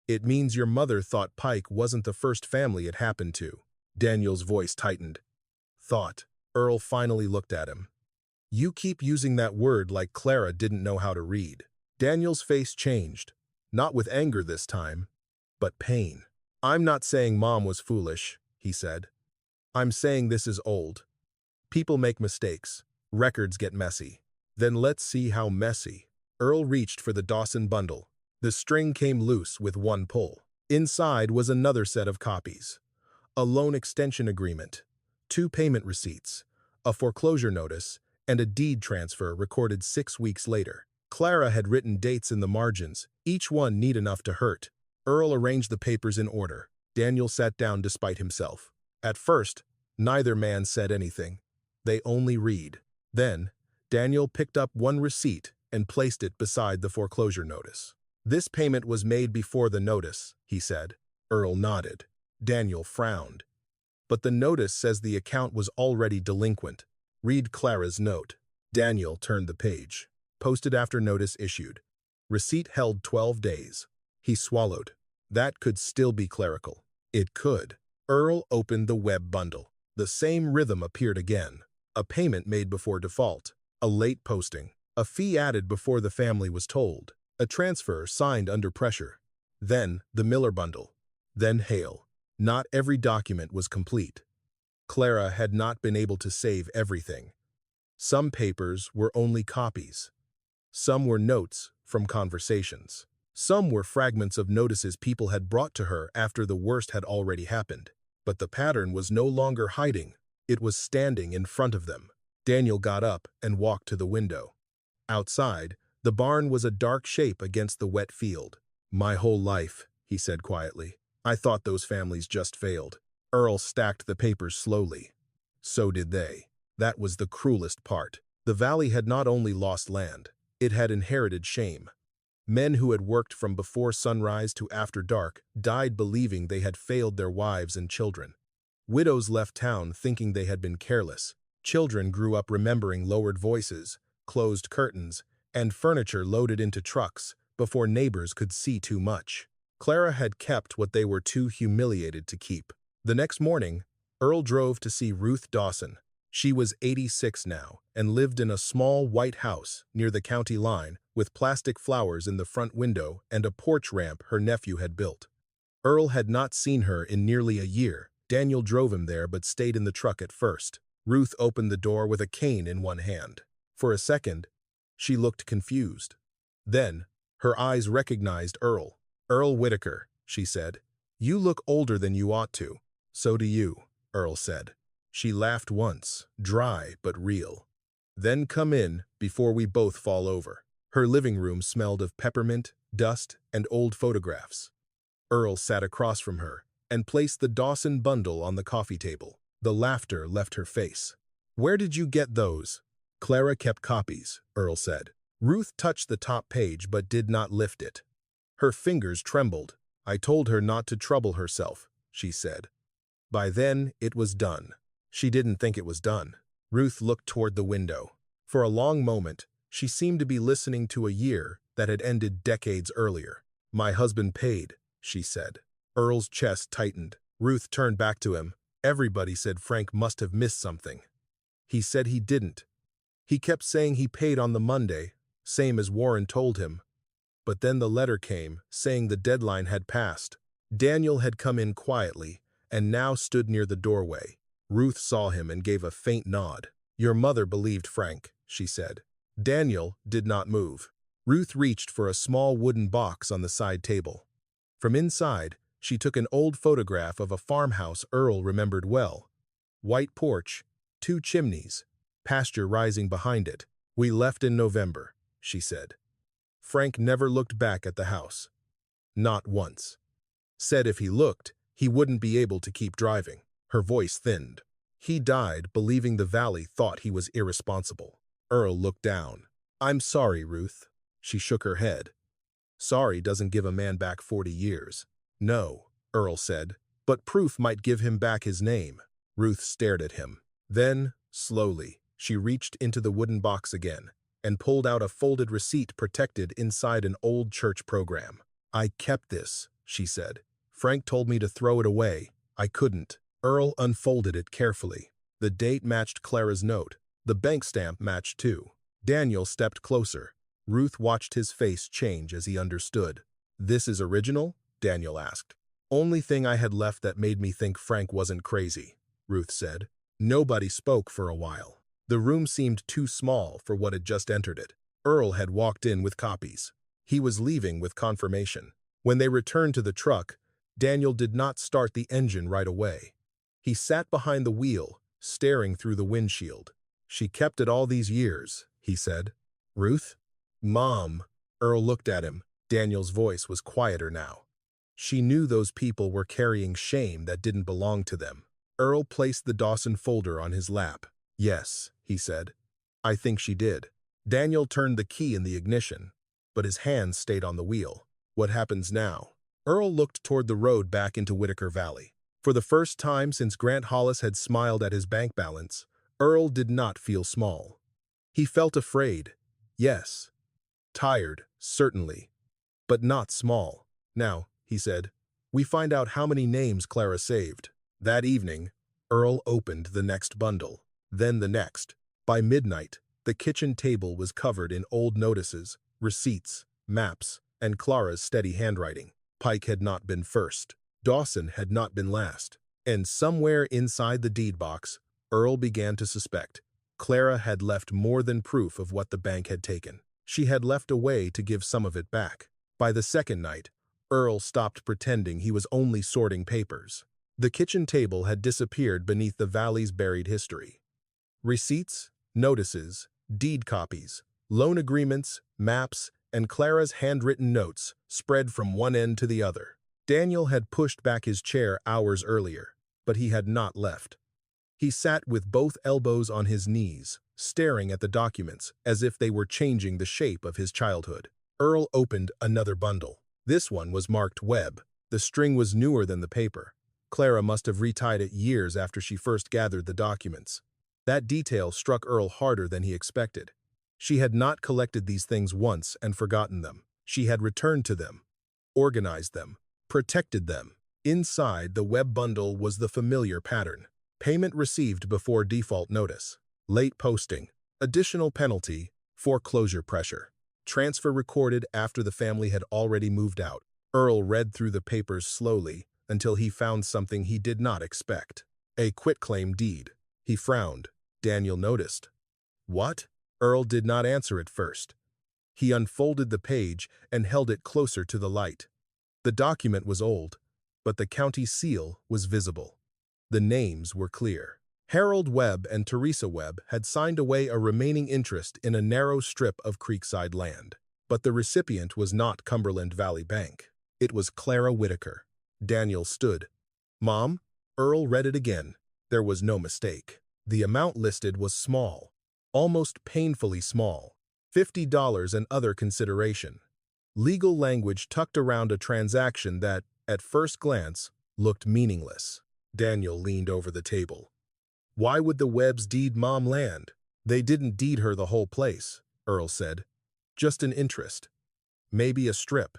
"It means your mother thought Pike wasn't the first family it happened to." Daniel's voice tightened. "Thought." Earl finally looked at him. "You keep using that word like Clara didn't know how to read." Daniel's face changed, not with anger this time, but pain. "I'm not saying Mom was foolish," he said. "I'm saying this is old. People make mistakes. Records get messy. Then let's see how messy." Earl reached for the Dawson bundle. The string came loose with one pull. Inside was another set of copies. A loan extension agreement, 2 payment receipts, a foreclosure notice, and a deed transfer recorded 6 weeks later. Clara had written dates in the margins, each one neat enough to hurt. Earl arranged the papers in order. Daniel sat down despite himself. At first, neither man said anything. They only read. Then, Daniel picked up one receipt and placed it beside the foreclosure notice. "This payment was made before the notice," he said. Earl nodded. Daniel frowned. "But the notice says the account was already delinquent. Read Clara's note." Daniel turned the page. Posted after notice issued. Receipt held 12 days. He swallowed. That could still be clerical. It could. Earl opened the web bundle. The same rhythm appeared again. A payment made before default. A late posting. A fee added before the family was told. A transfer signed under pressure. Then the Miller bundle. Then Hale. Not every document was complete. Clara had not been able to save everything. Some papers were only copies. Some were notes from conversations. Some were fragments of notices people had brought to her after the worst had already happened. But the pattern was no longer hiding. It was standing in front of them. Daniel got up and walked to the window. Outside, the barn was a dark shape against the wet field. "My whole life," he said quietly, "I thought those families just failed." Earl stacked the papers slowly. So did they. That was the cruelest part. The valley had not only lost land, it had inherited shame. Men who had worked from before sunrise to after dark died believing they had failed their wives and children. Widows left town thinking they had been careless. Children grew up remembering lowered voices, closed curtains, and furniture loaded into trucks before neighbors could see too much. Clara had kept what they were too humiliated to keep. The next morning, Earl drove to see Ruth Dawson. She was 86 now and lived in a small white house near the county line with plastic flowers in the front window and a porch ramp her nephew had built. Earl had not seen her in nearly a year. Daniel drove him there but stayed in the truck at first. Ruth opened the door with a cane in one hand. For a second, she looked confused. Then, her eyes recognized Earl. "Earl Whitaker," she said. "You look older than you ought to." "So do you," Earl said. She laughed once, dry but real. "Then come in before we both fall over." Her living room smelled of peppermint, dust, and old photographs. Earl sat across from her and placed the Dawson bundle on the coffee table. The laughter left her face. "Where did you get those?" "Clara kept copies," Earl said. Ruth touched the top page but did not lift it. Her fingers trembled. "I told her not to trouble herself," she said. By then, it was done. She didn't think it was done. Ruth looked toward the window. For a long moment, she seemed to be listening to a year that had ended decades earlier. "My husband paid," she said. Earl's chest tightened. Ruth turned back to him. "Everybody said Frank must have missed something. He said he didn't. He kept saying he paid on the Monday, same as Warren told him. But then the letter came, saying the deadline had passed." Daniel had come in quietly, and now stood near the doorway. Ruth saw him and gave a faint nod. "Your mother believed Frank," she said. Daniel did not move. Ruth reached for a small wooden box on the side table. From inside, she took an old photograph of a farmhouse Earl remembered well. White porch, 2 chimneys, pasture rising behind it. "We left in November," she said. "Frank never looked back at the house. Not once. Said if he looked, he wouldn't be able to keep driving." Her voice thinned. "He died believing the valley thought he was irresponsible." Earl looked down. "I'm sorry, Ruth." She shook her head. "Sorry doesn't give a man back 40 years. "No," Earl said, "but proof might give him back his name." Ruth stared at him. Then, slowly, she reached into the wooden box again and pulled out a folded receipt protected inside an old church program. "I kept this," she said. "Frank told me to throw it away. I couldn't." Earl unfolded it carefully. The date matched Clara's note. The bank stamp matched too. Daniel stepped closer. Ruth watched his face change as he understood. "This is original?" Daniel asked. "Only thing I had left that made me think Frank wasn't crazy," Ruth said. Nobody spoke for a while. The room seemed too small for what had just entered it. Earl had walked in with copies. He was leaving with confirmation. When they returned to the truck, Daniel did not start the engine right away. He sat behind the wheel, staring through the windshield. "She kept it all these years," he said. "Ruth?" "Mom." Earl looked at him. Daniel's voice was quieter now. "She knew those people were carrying shame that didn't belong to them." Earl placed the Dawson folder on his lap. "Yes," he said. "I think she did." Daniel turned the key in the ignition, but his hands stayed on the wheel. "What happens now?" Earl looked toward the road back into Whitaker Valley. For the first time since Grant Hollis had smiled at his bank balance, Earl did not feel small. He felt afraid, yes. Tired, certainly, but not small. "Now," he said, "we find out how many names Clara saved." That evening, Earl opened the next bundle, then the next. By midnight, the kitchen table was covered in old notices, receipts, maps, and Clara's steady handwriting. Pike had not been first. Dawson had not been last. And somewhere inside the deed box, Earl began to suspect. Clara had left more than proof of what the bank had taken. She had left a way to give some of it back. By the second night, Earl stopped pretending he was only sorting papers. The kitchen table had disappeared beneath the valley's buried history. Receipts, notices, deed copies, loan agreements, maps, and Clara's handwritten notes spread from one end to the other. Daniel had pushed back his chair hours earlier, but he had not left. He sat with both elbows on his knees, staring at the documents as if they were changing the shape of his childhood. Earl opened another bundle. This one was marked Webb. The string was newer than the paper. Clara must have retied it years after she first gathered the documents. That detail struck Earl harder than he expected. She had not collected these things once and forgotten them. She had returned to them, organized them, protected them. Inside the Webb bundle was the familiar pattern. Payment received before default notice. Late posting. Additional penalty. Foreclosure pressure. Transfer recorded after the family had already moved out. Earl read through the papers slowly until he found something he did not expect. A quitclaim deed. He frowned. Daniel noticed. What? Earl did not answer at first. He unfolded the page and held it closer to the light. The document was old, but the county seal was visible. The names were clear. Harold Webb and Teresa Webb had signed away a remaining interest in a narrow strip of creekside land. But the recipient was not Cumberland Valley Bank. It was Clara Whitaker. Daniel stood. Mom? Earl read it again. There was no mistake. The amount listed was small, almost painfully small. $50 and other consideration. Legal language tucked around a transaction that, at first glance, looked meaningless. Daniel leaned over the table. Why would the Webbs deed Mom land? They didn't deed her the whole place, Earl said. Just an interest. Maybe a strip.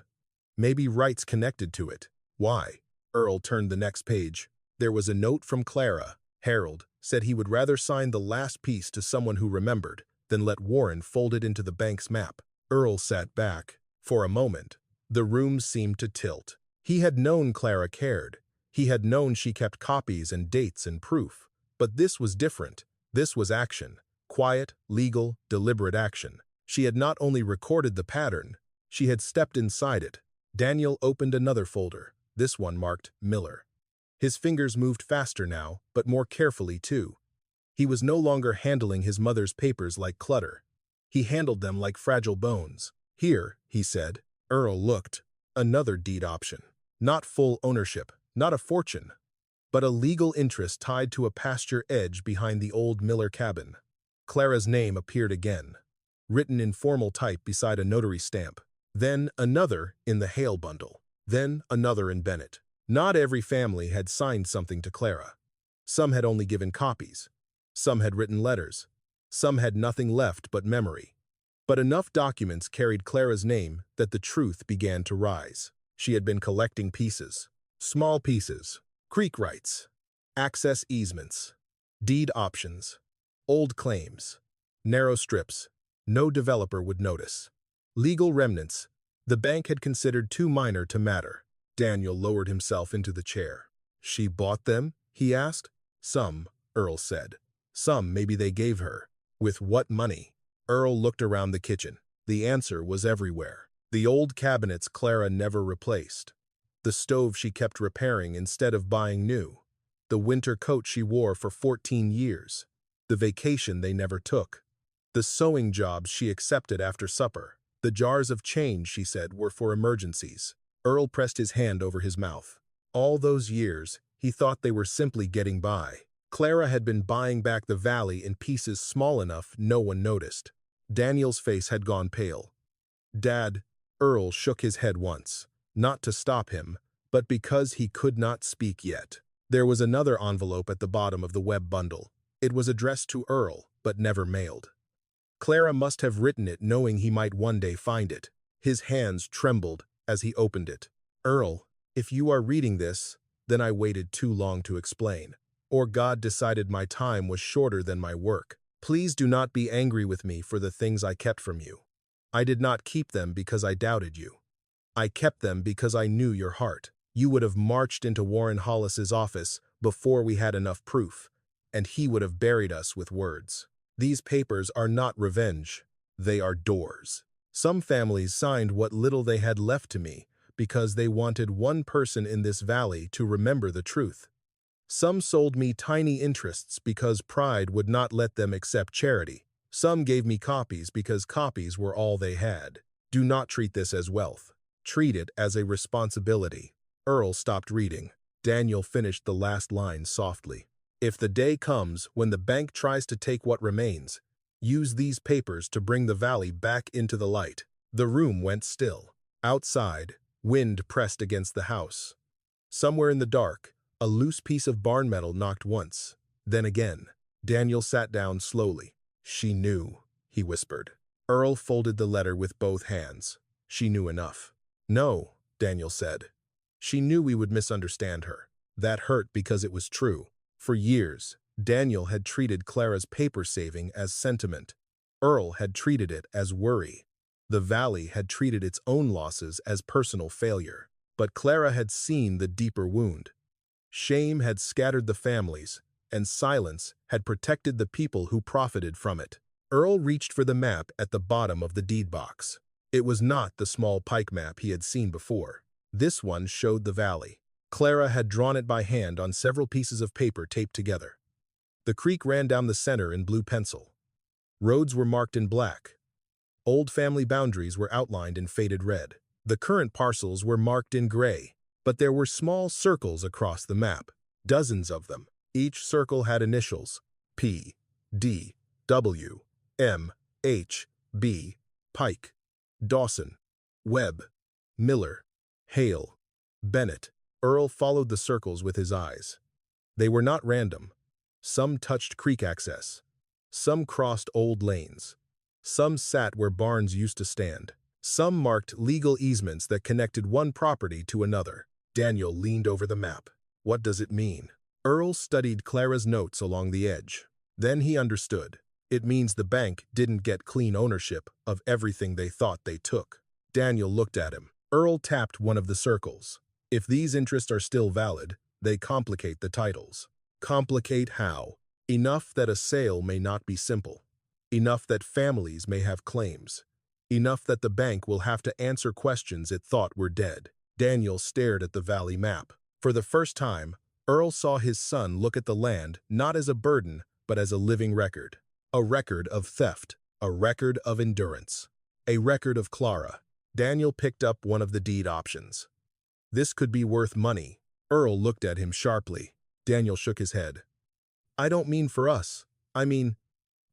Maybe rights connected to it. Why? Earl turned the next page. There was a note from Clara. Harold said he would rather sign the last piece to someone who remembered than let Warren fold it into the bank's map. Earl sat back. For a moment, the room seemed to tilt. He had known Clara cared. He had known she kept copies and dates and proof. But this was different. This was action. Quiet, legal, deliberate action. She had not only recorded the pattern, she had stepped inside it. Daniel opened another folder, this one marked Miller. His fingers moved faster now, but more carefully too. He was no longer handling his mother's papers like clutter. He handled them like fragile bones. Here, he said. Earl looked. Another deed option. Not full ownership, not a fortune, but a legal interest tied to a pasture edge behind the old Miller cabin. Clara's name appeared again, written in formal type beside a notary stamp. Then another in the Hale bundle. Then another in Bennett. Not every family had signed something to Clara. Some had only given copies. Some had written letters. Some had nothing left but memory. But enough documents carried Clara's name that the truth began to rise. She had been collecting pieces. Small pieces. Creek rights. Access easements. Deed options. Old claims. Narrow strips. No developer would notice. Legal remnants. The bank had considered too minor to matter. Daniel lowered himself into the chair. She bought them? He asked. Some, Earl said. Some maybe they gave her. With what money? Earl looked around the kitchen. The answer was everywhere. The old cabinets Clara never replaced. The stove she kept repairing instead of buying new. The winter coat she wore for 14 years. The vacation they never took. The sewing jobs she accepted after supper. The jars of change, she said, were for emergencies. Earl pressed his hand over his mouth. All those years, he thought they were simply getting by. Clara had been buying back the valley in pieces small enough no one noticed. Daniel's face had gone pale. Dad, Earl shook his head once, not to stop him, but because he could not speak yet. There was another envelope at the bottom of the Webb bundle. It was addressed to Earl, but never mailed. Clara must have written it knowing he might one day find it. His hands trembled as he opened it. Earl, if you are reading this, then I waited too long to explain. Or God decided my time was shorter than my work. Please do not be angry with me for the things I kept from you. I did not keep them because I doubted you. I kept them because I knew your heart. You would have marched into Warren Hollis's office before we had enough proof, and he would have buried us with words. These papers are not revenge. They are doors. Some families signed what little they had left to me because they wanted one person in this valley to remember the truth. Some sold me tiny interests because pride would not let them accept charity. Some gave me copies because copies were all they had. Do not treat this as wealth. Treat it as a responsibility. Earl stopped reading. Daniel finished the last line softly. If the day comes when the bank tries to take what remains, use these papers to bring the valley back into the light. The room went still. Outside, wind pressed against the house. Somewhere in the dark, a loose piece of barn metal knocked once, then again. Daniel sat down slowly. She knew, he whispered. Earl folded the letter with both hands. She knew enough. No, Daniel said. She knew we would misunderstand her. That hurt because it was true. For years, Daniel had treated Clara's paper saving as sentiment. Earl had treated it as worry. The valley had treated its own losses as personal failure. But Clara had seen the deeper wound. Shame had scattered the families, and silence had protected the people who profited from it. Earl reached for the map at the bottom of the deed box. It was not the small pike map he had seen before. This one showed the valley. Clara had drawn it by hand on several pieces of paper taped together. The creek ran down the center in blue pencil. Roads were marked in black. Old family boundaries were outlined in faded red. The current parcels were marked in gray, but there were small circles across the map, dozens of them. Each circle had initials: P, D, W, M, H, B, Pike, Dawson, Webb, Miller, Hale, Bennett. Earl followed the circles with his eyes. They were not random. Some touched creek access. Some crossed old lanes. Some sat where barns used to stand. Some marked legal easements that connected one property to another. Daniel leaned over the map. What does it mean? Earl studied Clara's notes along the edge. Then he understood. It means the bank didn't get clean ownership of everything they thought they took. Daniel looked at him. Earl tapped one of the circles. If these interests are still valid, they complicate the titles. Complicate how? Enough that a sale may not be simple. Enough that families may have claims. Enough that the bank will have to answer questions it thought were dead. Daniel stared at the valley map. For the first time, Earl saw his son look at the land not as a burden, but as a living record. A record of theft. A record of endurance. A record of Clara. Daniel picked up one of the deed options. This could be worth money. Earl looked at him sharply. Daniel shook his head. I don't mean for us. I mean,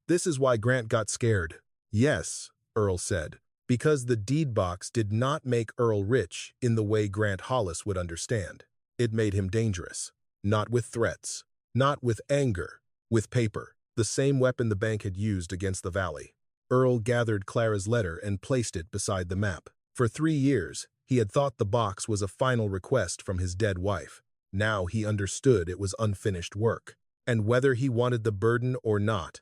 this is why Grant got scared. Yes, Earl said, because the deed box did not make Earl rich in the way Grant Hollis would understand. It made him dangerous. Not with threats. Not with anger. With paper. The same weapon the bank had used against the valley. Earl gathered Clara's letter and placed it beside the map. For 3 years, he had thought the box was a final request from his dead wife. Now he understood it was unfinished work. And whether he wanted the burden or not,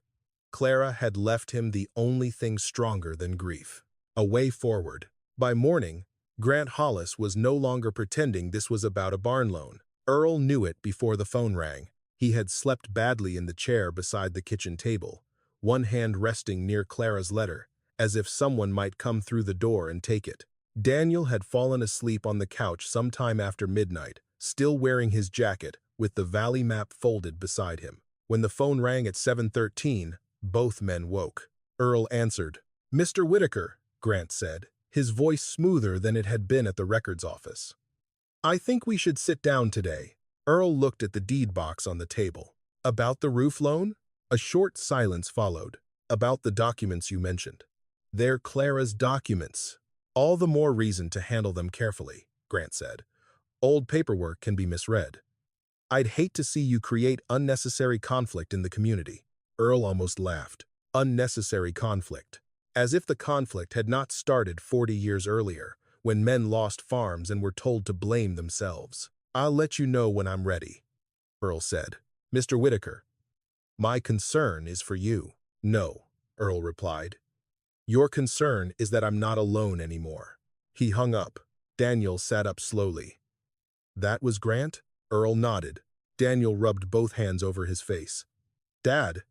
Clara had left him the only thing stronger than grief. A way forward. By morning, Grant Hollis was no longer pretending this was about a barn loan. Earl knew it before the phone rang. He had slept badly in the chair beside the kitchen table, one hand resting near Clara's letter, as if someone might come through the door and take it. Daniel had fallen asleep on the couch sometime after midnight, still wearing his jacket, with the valley map folded beside him. When the phone rang at 7:13, both men woke. Earl answered. Mr. Whitaker, Grant said, his voice smoother than it had been at the records office. I think we should sit down today. Earl looked at the deed box on the table. About the roof loan? A short silence followed. About the documents you mentioned. They're Clara's documents. All the more reason to handle them carefully, Grant said. Old paperwork can be misread. I'd hate to see you create unnecessary conflict in the community. Earl almost laughed. Unnecessary conflict. As if the conflict had not started 40 years earlier, when men lost farms and were told to blame themselves. I'll let you know when I'm ready, Earl said. Mr. Whitaker, my concern is for you. No, Earl replied. Your concern is that I'm not alone anymore. He hung up. Daniel sat up slowly. That was Grant? Earl nodded. Daniel rubbed both hands over his face. Dad,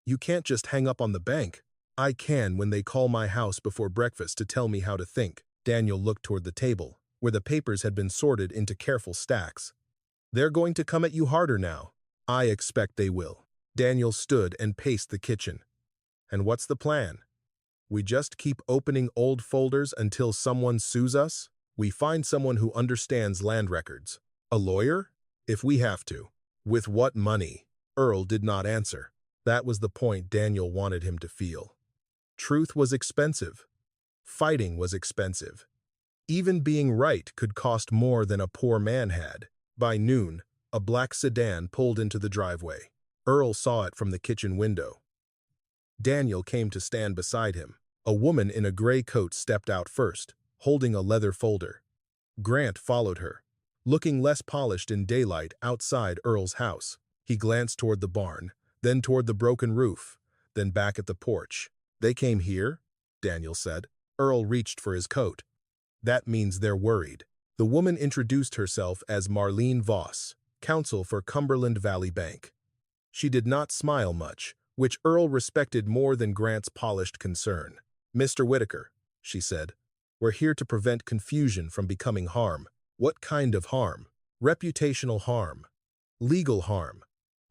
you can't just hang up on the bank. I can when they call my house before breakfast to tell me how to think. Daniel looked toward the table, where the papers had been sorted into careful stacks. They're going to come at you harder now. I expect they will. Daniel stood and paced the kitchen. And what's the plan? We just keep opening old folders until someone sues us? We find someone who understands land records. A lawyer? If we have to. With what money? Earl did not answer. That was the point Daniel wanted him to feel. Truth was expensive. Fighting was expensive. Even being right could cost more than a poor man had. By noon, a black sedan pulled into the driveway. Earl saw it from the kitchen window. Daniel came to stand beside him. A woman in a gray coat stepped out first, holding a leather folder. Grant followed her, looking less polished in daylight outside Earl's house. He glanced toward the barn, then toward the broken roof, then back at the porch. "They came here?" Daniel said. Earl reached for his coat. "That means they're worried." The woman introduced herself as Marlene Voss, counsel for Cumberland Valley Bank. She did not smile much, which Earl respected more than Grant's polished concern. "Mr. Whitaker," she said, "we're here to prevent confusion from becoming harm." "What kind of harm?" "Reputational harm. Legal harm.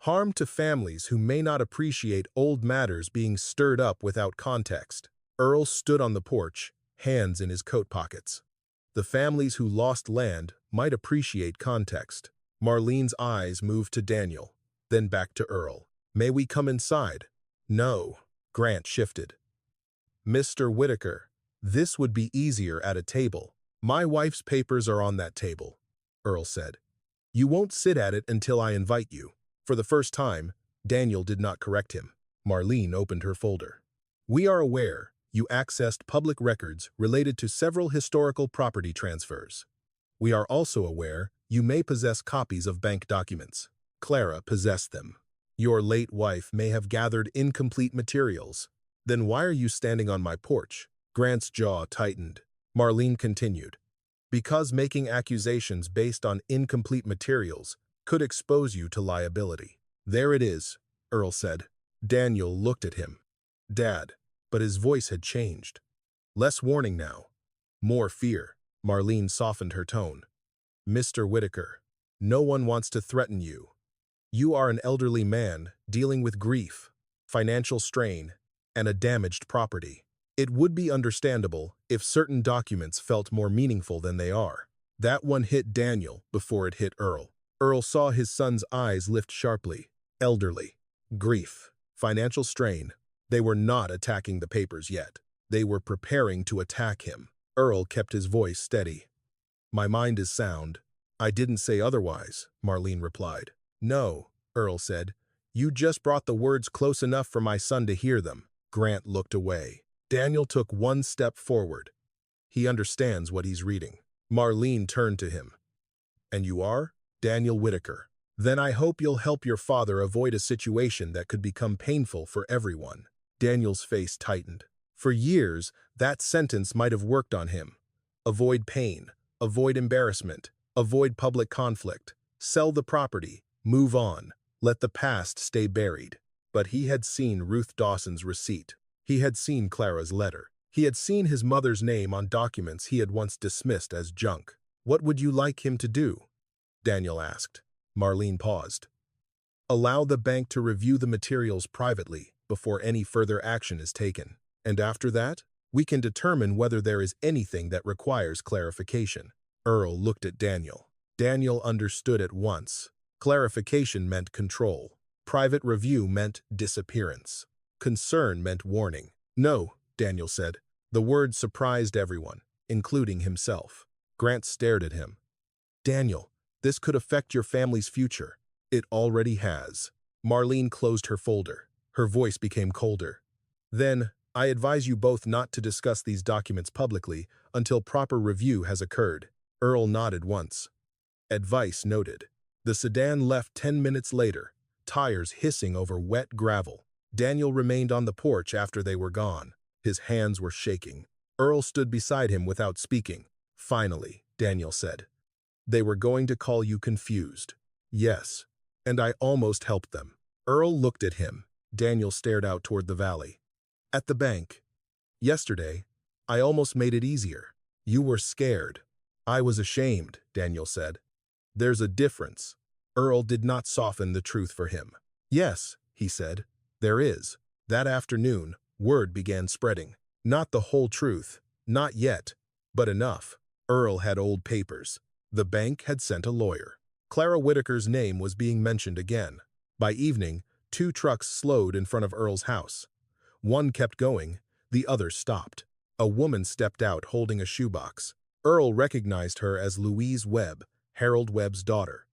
Harm to families who may not appreciate old matters being stirred up without context." Earl stood on the porch, hands in his coat pockets. The families who lost land might appreciate context. Marlene's eyes moved to Daniel, then back to Earl. "May we come inside?" "No." Grant shifted. "Mr. Whitaker, this would be easier at a table." "My wife's papers are on that table," Earl said. "You won't sit at it until I invite you." For the first time, Daniel did not correct him. Marlene opened her folder. "We are aware you accessed public records related to several historical property transfers. We are also aware you may possess copies of bank documents. Clara possessed them. Your late wife may have gathered incomplete materials. Then why are you standing on my porch?" Grant's jaw tightened. Marlene continued. "Because making accusations based on incomplete materials could expose you to liability." "There it is," Earl said. Daniel looked at him. "Dad," but his voice had changed. Less warning now. More fear. Marlene softened her tone. "Mr. Whitaker, no one wants to threaten you. You are an elderly man dealing with grief, financial strain, and a damaged property. It would be understandable if certain documents felt more meaningful than they are." That one hit Daniel before it hit Earl. Earl saw his son's eyes lift sharply. Elderly, grief, financial strain. They were not attacking the papers yet. They were preparing to attack him. Earl kept his voice steady. "My mind is sound. I didn't say otherwise," Marlene replied. "No," Earl said. "You just brought the words close enough for my son to hear them." Grant looked away. Daniel took one step forward. He understands what he's reading. Marlene turned to him. "And you are?" "Daniel Whitaker." "Then I hope you'll help your father avoid a situation that could become painful for everyone." Daniel's face tightened. For years, that sentence might have worked on him. Avoid pain, avoid embarrassment, avoid public conflict, sell the property, move on, let the past stay buried. But he had seen Ruth Dawson's receipt. He had seen Clara's letter. He had seen his mother's name on documents he had once dismissed as junk. "What would you like him to do?" Daniel asked. Marlene paused. "Allow the bank to review the materials privately before any further action is taken. And after that, we can determine whether there is anything that requires clarification." Earl looked at Daniel. Daniel understood at once. Clarification meant control. Private review meant disappearance. Concern meant warning. "No," Daniel said. The word surprised everyone, including himself. Grant stared at him. "Daniel, this could affect your family's future." "It already has." Marlene closed her folder. Her voice became colder. "Then, I advise you both not to discuss these documents publicly until proper review has occurred." Earl nodded once. Advice noted. The sedan left 10 minutes later, tires hissing over wet gravel. Daniel remained on the porch after they were gone. His hands were shaking. Earl stood beside him without speaking. "Finally," Daniel said. "They were going to call you confused." "Yes, and I almost helped them." Earl looked at him. Daniel stared out toward the valley. "At the bank. Yesterday, I almost made it easier. You were scared." "I was ashamed," Daniel said. "There's a difference." Earl did not soften the truth for him. "Yes," he said, "there is." That afternoon, word began spreading. Not the whole truth, not yet, but enough. Earl had old papers. The bank had sent a lawyer. Clara Whitaker's name was being mentioned again. By evening, 2 trucks slowed in front of Earl's house. One kept going, the other stopped. A woman stepped out holding a shoebox. Earl recognized her as Louise Webb, Harold Webb's daughter.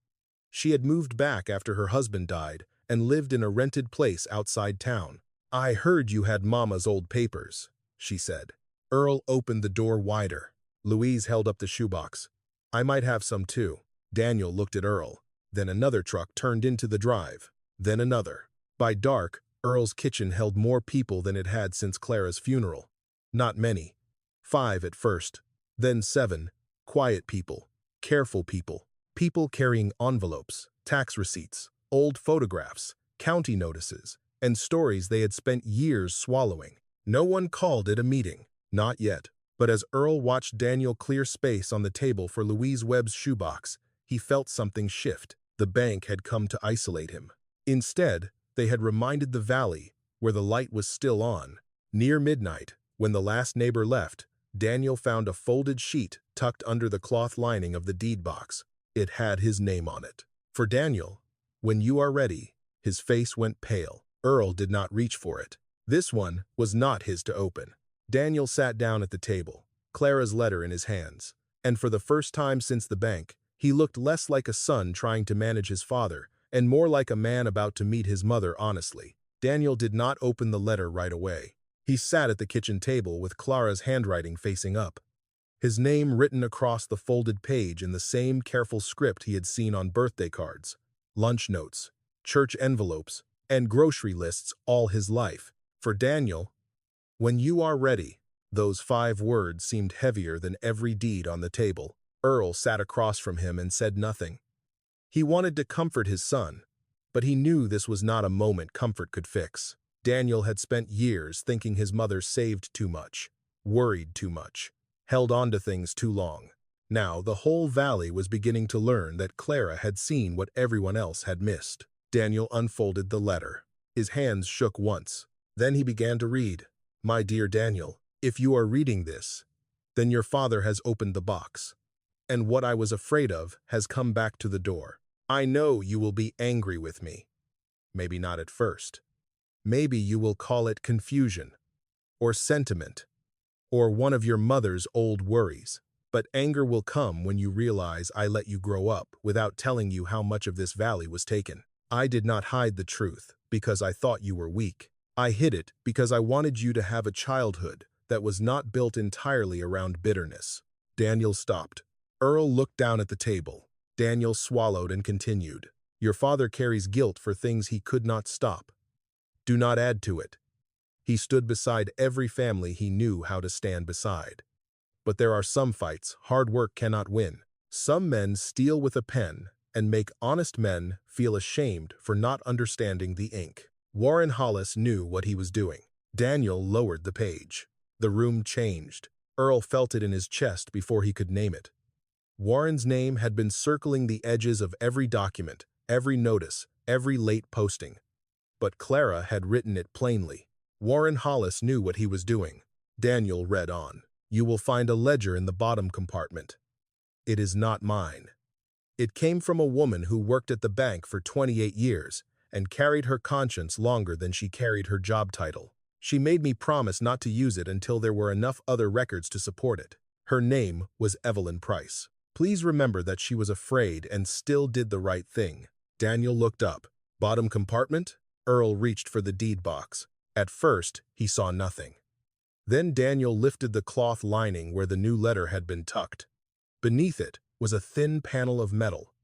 She had moved back after her husband died and lived in a rented place outside town. "I heard you had Mama's old papers," she said. Earl opened the door wider. Louise held up the shoebox. "I might have some too." Daniel looked at Earl. Then another truck turned into the drive. then another. By dark, Earl's kitchen held more people than it had since Clara's funeral. Not many. 5 at first, then 7. Quiet people, careful people, people carrying envelopes, tax receipts, old photographs, county notices, and stories they had spent years swallowing. No one called it a meeting, not yet. But as Earl watched Daniel clear space on the table for Louise Webb's shoebox, he felt something shift. The bank had come to isolate him. Instead, they had reminded the valley, where the light was still on. Near midnight, when the last neighbor left, Daniel found a folded sheet tucked under the cloth lining of the deed box. It had his name on it. For Daniel, when you are ready. His face went pale. Earl did not reach for it. This one was not his to open. Daniel sat down at the table, Clara's letter in his hands, and for the first time since the bank, he looked less like a son trying to manage his father and more like a man about to meet his mother honestly. Daniel did not open the letter right away. He sat at the kitchen table with Clara's handwriting facing up, his name written across the folded page in the same careful script he had seen on birthday cards, lunch notes, church envelopes, and grocery lists all his life. For Daniel, when you are ready, those 5 words seemed heavier than every deed on the table. Earl sat across from him and said nothing. He wanted to comfort his son, but he knew this was not a moment comfort could fix. Daniel had spent years thinking his mother saved too much, worried too much, held on to things too long. Now the whole valley was beginning to learn that Clara had seen what everyone else had missed. Daniel unfolded the letter. His hands shook once. Then he began to read. My dear Daniel, if you are reading this, then your father has opened the box, and what I was afraid of has come back to the door. I know you will be angry with me. Maybe not at first. Maybe you will call it confusion, or sentiment, or one of your mother's old worries. But anger will come when you realize I let you grow up without telling you how much of this valley was taken. I did not hide the truth because I thought you were weak. I hid it because I wanted you to have a childhood that was not built entirely around bitterness. Daniel stopped. Earl looked down at the table. Daniel swallowed and continued. Your father carries guilt for things he could not stop. Do not add to it. He stood beside every family he knew how to stand beside. But there are some fights hard work cannot win. Some men steal with a pen and make honest men feel ashamed for not understanding the ink. Warren Hollis knew what he was doing. Daniel lowered the page. The room changed. Earl felt it in his chest before he could name it. Warren's name had been circling the edges of every document, every notice, every late posting. But Clara had written it plainly. Warren Hollis knew what he was doing. Daniel read on. You will find a ledger in the bottom compartment. It is not mine. It came from a woman who worked at the bank for 28 years and carried her conscience longer than she carried her job title. She made me promise not to use it until there were enough other records to support it. Her name was Evelyn Price. Please remember that she was afraid and still did the right thing. Daniel looked up. Bottom compartment? Earl reached for the deed box. At first, he saw nothing. Then Daniel lifted the cloth lining where the new letter had been tucked. Beneath it was a thin panel of metal.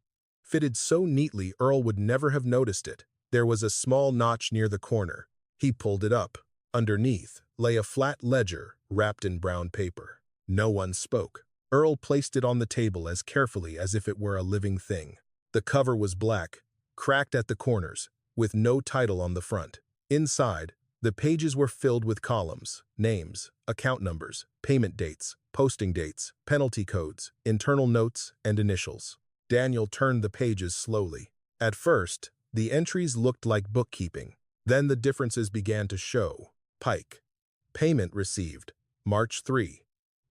Fitted so neatly Earl would never have noticed it. There was a small notch near the corner. He pulled it up. Underneath lay a flat ledger wrapped in brown paper. No one spoke. Earl placed it on the table as carefully as if it were a living thing. The cover was black, cracked at the corners, with no title on the front. Inside, the pages were filled with columns, names, account numbers, payment dates, posting dates, penalty codes, internal notes, and initials. Daniel turned the pages slowly. At first, the entries looked like bookkeeping. Then the differences began to show. Pike. Payment received, March 3.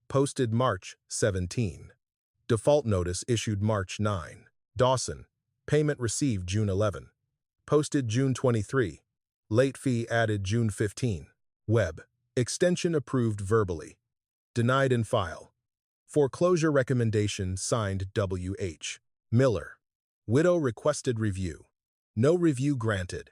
Posted March 17. Default notice issued March 9. Dawson. Payment received June 11. Posted June 23. Late fee added June 15. Webb. Extension approved verbally. Denied in file. Foreclosure recommendation signed W.H. Miller. Widow requested review. No review granted.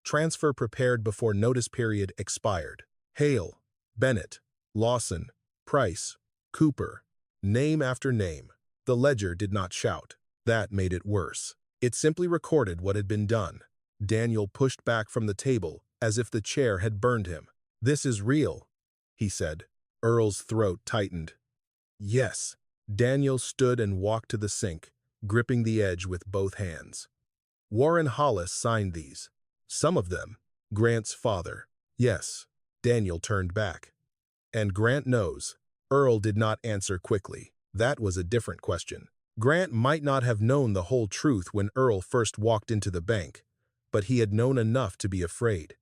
Transfer prepared before notice period expired. Hale. Bennett. Lawson. Price. Cooper. Name after name. The ledger did not shout. That made it worse. It simply recorded what had been done. Daniel pushed back from the table as if the chair had burned him. "This is real," he said. Earl's throat tightened. "Yes." Daniel stood and walked to the sink, gripping the edge with both hands. "Warren Hollis signed these. Some of them. Grant's father." "Yes." Daniel turned back. "And Grant knows." Earl did not answer quickly. That was a different question. Grant might not have known the whole truth when Earl first walked into the bank, but he had known enough to be afraid.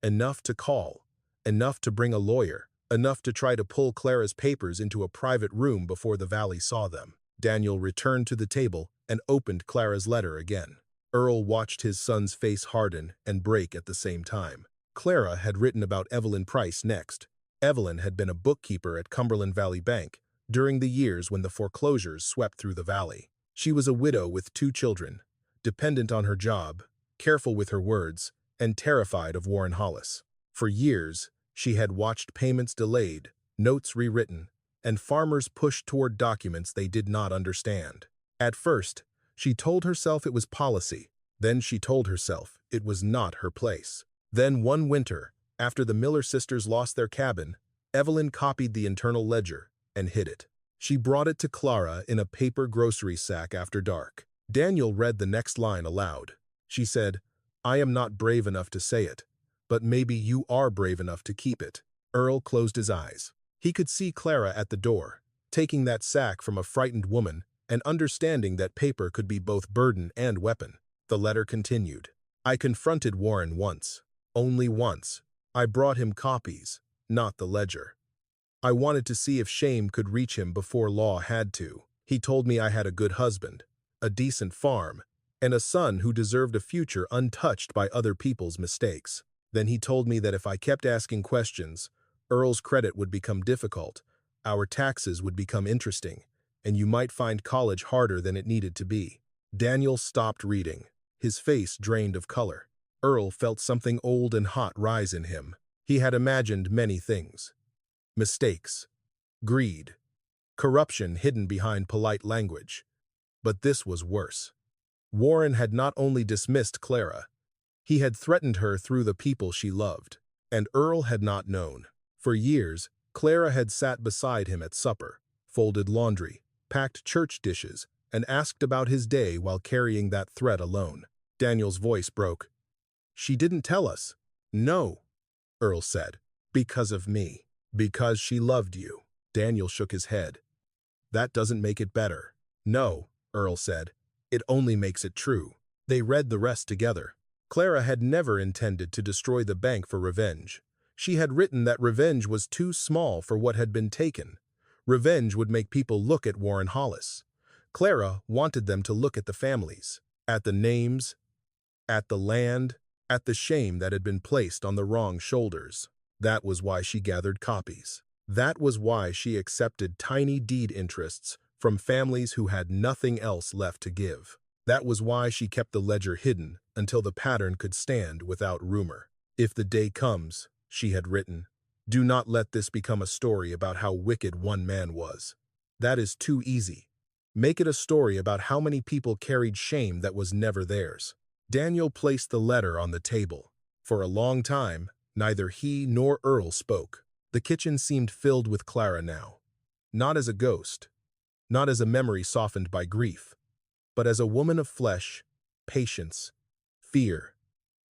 Enough to call. Enough to bring a lawyer. Enough to try to pull Clara's papers into a private room before the Valley saw them. Daniel returned to the table and opened Clara's letter again. Earl watched his son's face harden and break at the same time. Clara had written about Evelyn Price next. Evelyn had been a bookkeeper at Cumberland Valley Bank during the years when the foreclosures swept through the valley. She was a widow with 2 children, dependent on her job, careful with her words, and terrified of Warren Hollis. For years, she had watched payments delayed, notes rewritten, and farmers pushed toward documents they did not understand. At first, she told herself it was policy. Then she told herself it was not her place. Then one winter, after the Miller sisters lost their cabin, Evelyn copied the internal ledger and hid it. She brought it to Clara in a paper grocery sack after dark. Daniel read the next line aloud. She said, "I am not brave enough to say it, but maybe you are brave enough to keep it." Earl closed his eyes. He could see Clara at the door, taking that sack from a frightened woman and understanding that paper could be both burden and weapon. The letter continued. "I confronted Warren once. Only once. I brought him copies, not the ledger. I wanted to see if shame could reach him before law had to. He told me I had a good husband, a decent farm, and a son who deserved a future untouched by other people's mistakes. Then he told me that if I kept asking questions, Earl's credit would become difficult, our taxes would become interesting, and you might find college harder than it needed to be." Daniel stopped reading, his face drained of color. Earl felt something old and hot rise in him. He had imagined many things. Mistakes, greed, corruption hidden behind polite language. But this was worse. Warren had not only dismissed Clara, he had threatened her through the people she loved. And Earl had not known. For years, Clara had sat beside him at supper, folded laundry, packed church dishes, and asked about his day while carrying that threat alone. Daniel's voice broke. "She didn't tell us." "No," Earl said. "Because of me. Because she loved you." Daniel shook his head. "That doesn't make it better." "No," Earl said. "It only makes it true." They read the rest together. Clara had never intended to destroy the bank for revenge. She had written that revenge was too small for what had been taken. Revenge would make people look at Warren Hollis. Clara wanted them to look at the families, at the names, at the land, at the shame that had been placed on the wrong shoulders. That was why she gathered copies. That was why she accepted tiny deed interests from families who had nothing else left to give. That was why she kept the ledger hidden until the pattern could stand without rumor. "If the day comes," she had written, "do not let this become a story about how wicked one man was. That is too easy. Make it a story about how many people carried shame that was never theirs." Daniel placed the letter on the table. For a long time, neither he nor Earl spoke. The kitchen seemed filled with Clara now. Not as a ghost, not as a memory softened by grief, but as a woman of flesh, patience, fear,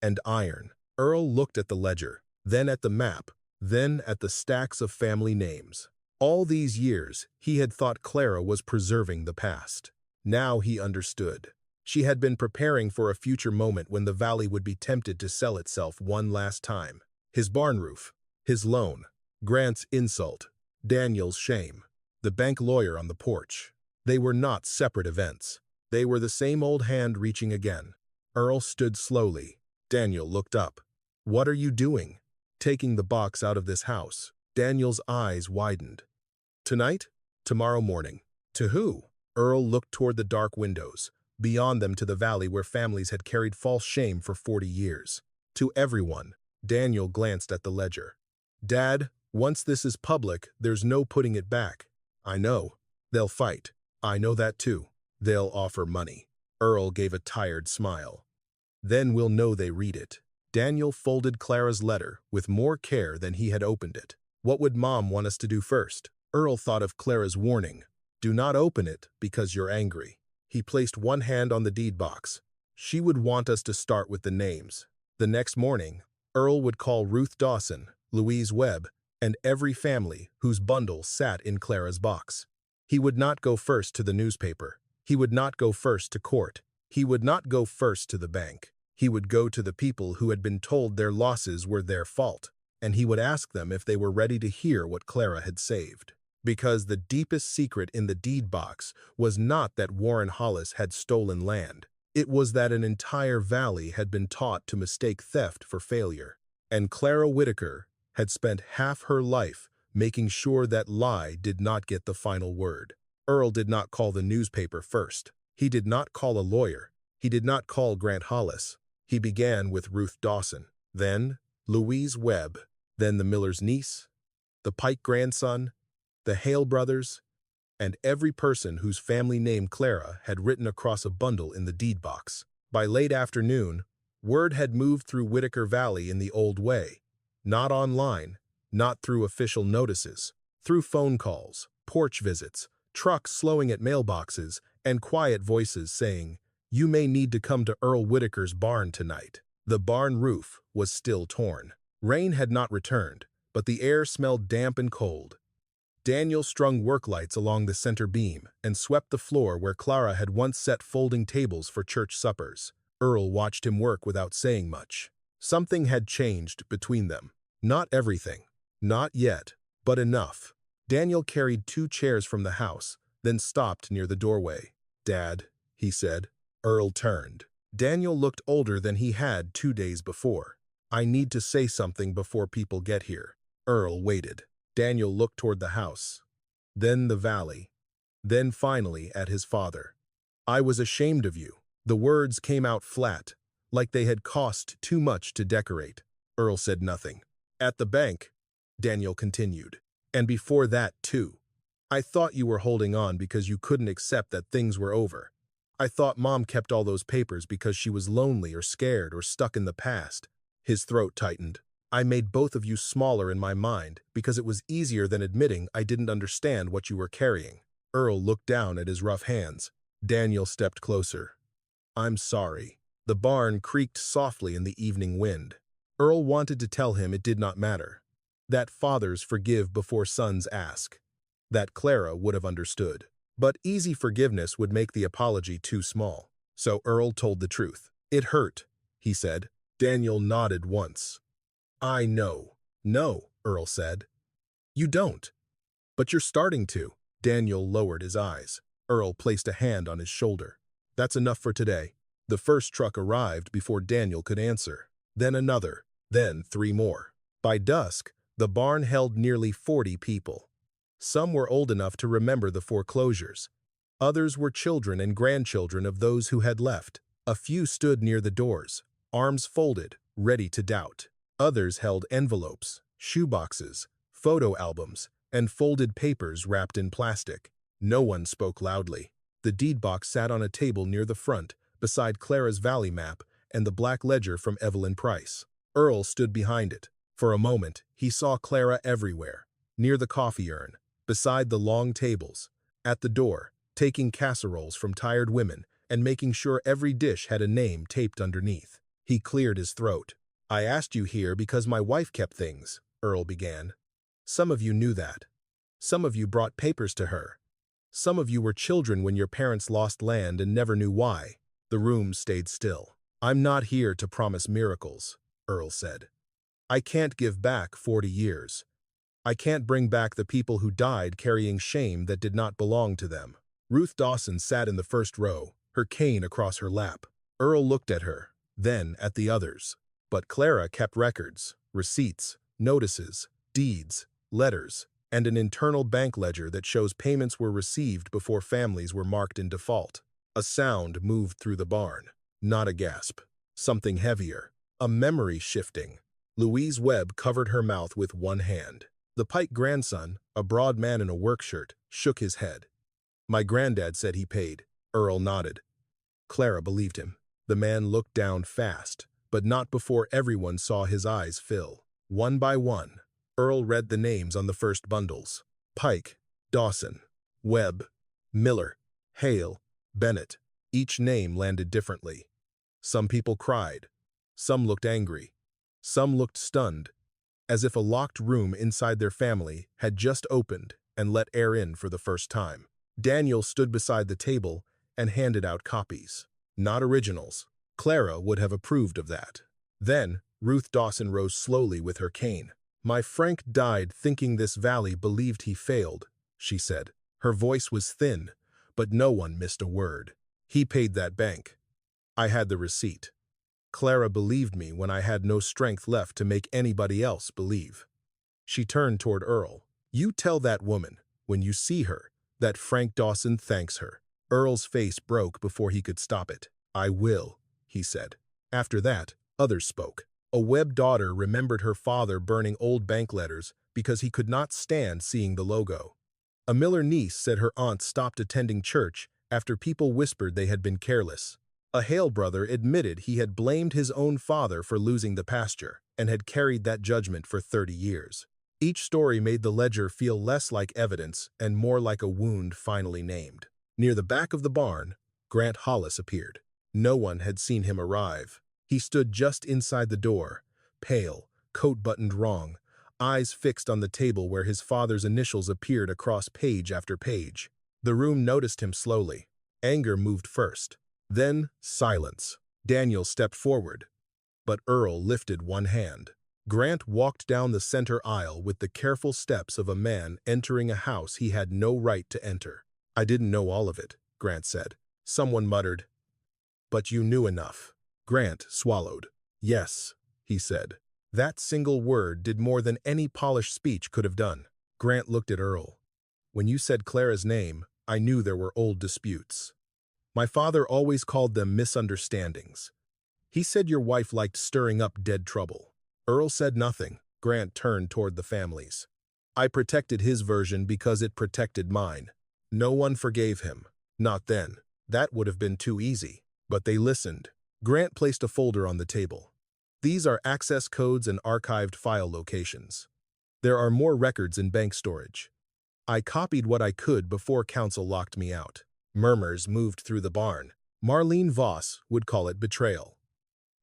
and iron. Earl looked at the ledger, then at the map, then at the stacks of family names. All these years, he had thought Clara was preserving the past. Now he understood. She had been preparing for a future moment when the valley would be tempted to sell itself one last time. His barn roof, his loan, Grant's insult, Daniel's shame, the bank lawyer on the porch. They were not separate events. They were the same old hand reaching again. Earl stood slowly. Daniel looked up. "What are you doing?" "Taking the box out of this house." Daniel's eyes widened. "Tonight? Tomorrow morning." "To who?" Earl looked toward the dark windows, beyond them to the valley where families had carried false shame for 40 years. "To everyone." Daniel glanced at the ledger. "Dad, once this is public, there's no putting it back." "I know. They'll fight. I know that too. They'll offer money." Earl gave a tired smile. Then we'll know they read it. Daniel folded Clara's letter with more care than he had opened it. What would Mom want us to do first? Earl thought of Clara's warning. Do not open it because you're angry. He placed one hand on the deed box. She would want us to start with the names. The next morning, Earl would call Ruth Dawson, Louise Webb, and every family whose bundle sat in Clara's box. He would not go first to the newspaper. He would not go first to court. He would not go first to the bank. He would go to the people who had been told their losses were their fault, and he would ask them if they were ready to hear what Clara had saved. Because the deepest secret in the deed box was not that Warren Hollis had stolen land. It was that an entire valley had been taught to mistake theft for failure. And Clara Whitaker had spent half her life making sure that lie did not get the final word. Earl did not call the newspaper first. He did not call a lawyer. He did not call Grant Hollis. He began with Ruth Dawson, then Louise Webb, then the miller's niece, the Pike grandson, the Hale brothers, and every person whose family name Clara had written across a bundle in the deed box. By late afternoon, word had moved through Whitaker Valley in the old way, not online, not through official notices, through phone calls, porch visits, trucks slowing at mailboxes, and quiet voices saying, "You may need to come to Earl Whitaker's barn tonight." The barn roof was still torn. Rain had not returned, but the air smelled damp and cold. Daniel strung work lights along the center beam and swept the floor where Clara had once set folding tables for church suppers. Earl watched him work without saying much. Something had changed between them. Not everything. Not yet, but enough. Daniel carried 2 chairs from the house, then stopped near the doorway. "Dad," he said. Earl turned. Daniel looked older than he had 2 days before. "I need to say something before people get here." Earl waited. Daniel looked toward the house, then the valley, then finally at his father. "I was ashamed of you." The words came out flat, like they had cost too much to decorate. Earl said nothing. "At the bank," Daniel continued, "and before that too. I thought you were holding on because you couldn't accept that things were over. I thought Mom kept all those papers because she was lonely or scared or stuck in the past." His throat tightened. "I made both of you smaller in my mind because it was easier than admitting I didn't understand what you were carrying." Earl looked down at his rough hands. Daniel stepped closer. "I'm sorry." The barn creaked softly in the evening wind. Earl wanted to tell him it did not matter. That fathers forgive before sons ask. That Clara would have understood. But easy forgiveness would make the apology too small. So Earl told the truth. "It hurt," he said. Daniel nodded once. "I know." "No," Earl said. "You don't. But you're starting to." Daniel lowered his eyes. Earl placed a hand on his shoulder. "That's enough for today." The first truck arrived before Daniel could answer. Then another. Then 3 more. By dusk, the barn held nearly 40 people. Some were old enough to remember the foreclosures. Others were children and grandchildren of those who had left. A few stood near the doors, arms folded, ready to doubt. Others held envelopes, shoeboxes, photo albums, and folded papers wrapped in plastic. No one spoke loudly. The deed box sat on a table near the front, beside Clara's valley map and the black ledger from Evelyn Price. Earl stood behind it. For a moment, he saw Clara everywhere, near the coffee urn, beside the long tables, at the door, taking casseroles from tired women and making sure every dish had a name taped underneath. He cleared his throat. "I asked you here because my wife kept things," Earl began. "Some of you knew that. Some of you brought papers to her. Some of you were children when your parents lost land and never knew why." The room stayed still. "I'm not here to promise miracles," Earl said. "I can't give back 40 years. I can't bring back the people who died carrying shame that did not belong to them." Ruth Dawson sat in the first row, her cane across her lap. Earl looked at her, then at the others. But Clara kept records, receipts, notices, deeds, letters, and an internal bank ledger that shows payments were received before families were marked in default. A sound moved through the barn. Not a gasp. Something heavier. A memory shifting. Louise Webb covered her mouth with one hand. The Pike grandson, a broad man in a work shirt, shook his head. "My granddad said he paid." Earl nodded. Clara believed him. The man looked down fast, but not before everyone saw his eyes fill. One by one, Earl read the names on the first bundles. Pike, Dawson, Webb, Miller, Hale, Bennett. Each name landed differently. Some people cried. Some looked angry. Some looked stunned, as if a locked room inside their family had just opened and let air in for the first time. Daniel stood beside the table and handed out copies. Not originals. Clara would have approved of that. Then, Ruth Dawson rose slowly with her cane. "My Frank died thinking this valley believed he failed," she said. Her voice was thin, but no one missed a word. "He paid that bank. I had the receipt. Clara believed me when I had no strength left to make anybody else believe." She turned toward Earl. "You tell that woman, when you see her, that Frank Dawson thanks her." Earl's face broke before he could stop it. "I will," he said. After that, others spoke. A Webb daughter remembered her father burning old bank letters because he could not stand seeing the logo. A Miller niece said her aunt stopped attending church after people whispered they had been careless. A Hale brother admitted he had blamed his own father for losing the pasture and had carried that judgment for 30 years. Each story made the ledger feel less like evidence and more like a wound finally named. Near the back of the barn, Grant Hollis appeared. No one had seen him arrive. He stood just inside the door, pale, coat buttoned wrong, eyes fixed on the table where his father's initials appeared across page after page. The room noticed him slowly. Anger moved first. Then silence. Daniel stepped forward, but Earl lifted one hand. Grant walked down the center aisle with the careful steps of a man entering a house he had no right to enter. "I didn't know all of it," Grant said. Someone muttered, "But you knew enough." Grant swallowed. "Yes," he said. That single word did more than any polished speech could have done. Grant looked at Earl. "When you said Clara's name, I knew there were old disputes. My father always called them misunderstandings. He said your wife liked stirring up dead trouble." Earl said nothing. Grant turned toward the families. "I protected his version because it protected mine. No one forgave him. Not then. That would have been too easy. But they listened." Grant placed a folder on the table. "These are access codes and archived file locations. There are more records in bank storage. I copied what I could before council locked me out." Murmurs moved through the barn. Marlene Voss would call it betrayal.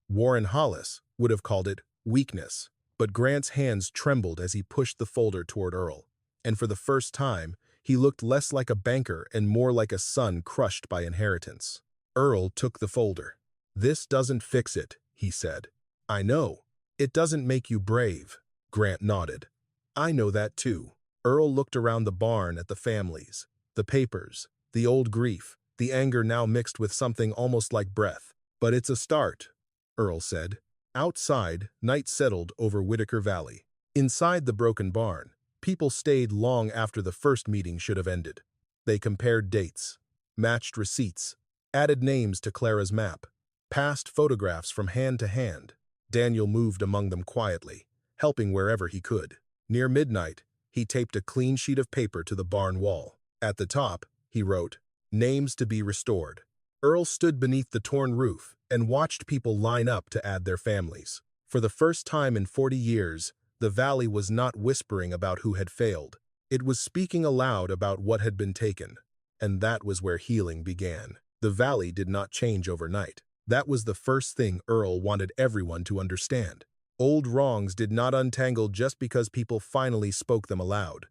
Warren Hollis would have called it weakness. But Grant's hands trembled as he pushed the folder toward Earl. And for the first time, he looked less like a banker and more like a son crushed by inheritance. Earl took the folder. "This doesn't fix it," he said. "I know. It doesn't make you brave." Grant nodded. "I know that too." Earl looked around the barn at the families, the papers, the old grief, the anger now mixed with something almost like breath. "But it's a start," Earl said. Outside, night settled over Whitaker Valley. Inside the broken barn, people stayed long after the first meeting should have ended. They compared dates, matched receipts, added names to Clara's map, passed photographs from hand to hand. Daniel moved among them quietly, helping wherever he could. Near midnight, he taped a clean sheet of paper to the barn wall. At the top, he wrote, "Names to be restored." Earl stood beneath the torn roof and watched people line up to add their families. For the first time in 40 years, the valley was not whispering about who had failed. It was speaking aloud about what had been taken. And that was where healing began. The valley did not change overnight. That was the first thing Earl wanted everyone to understand. Old wrongs did not untangle just because people finally spoke them aloud.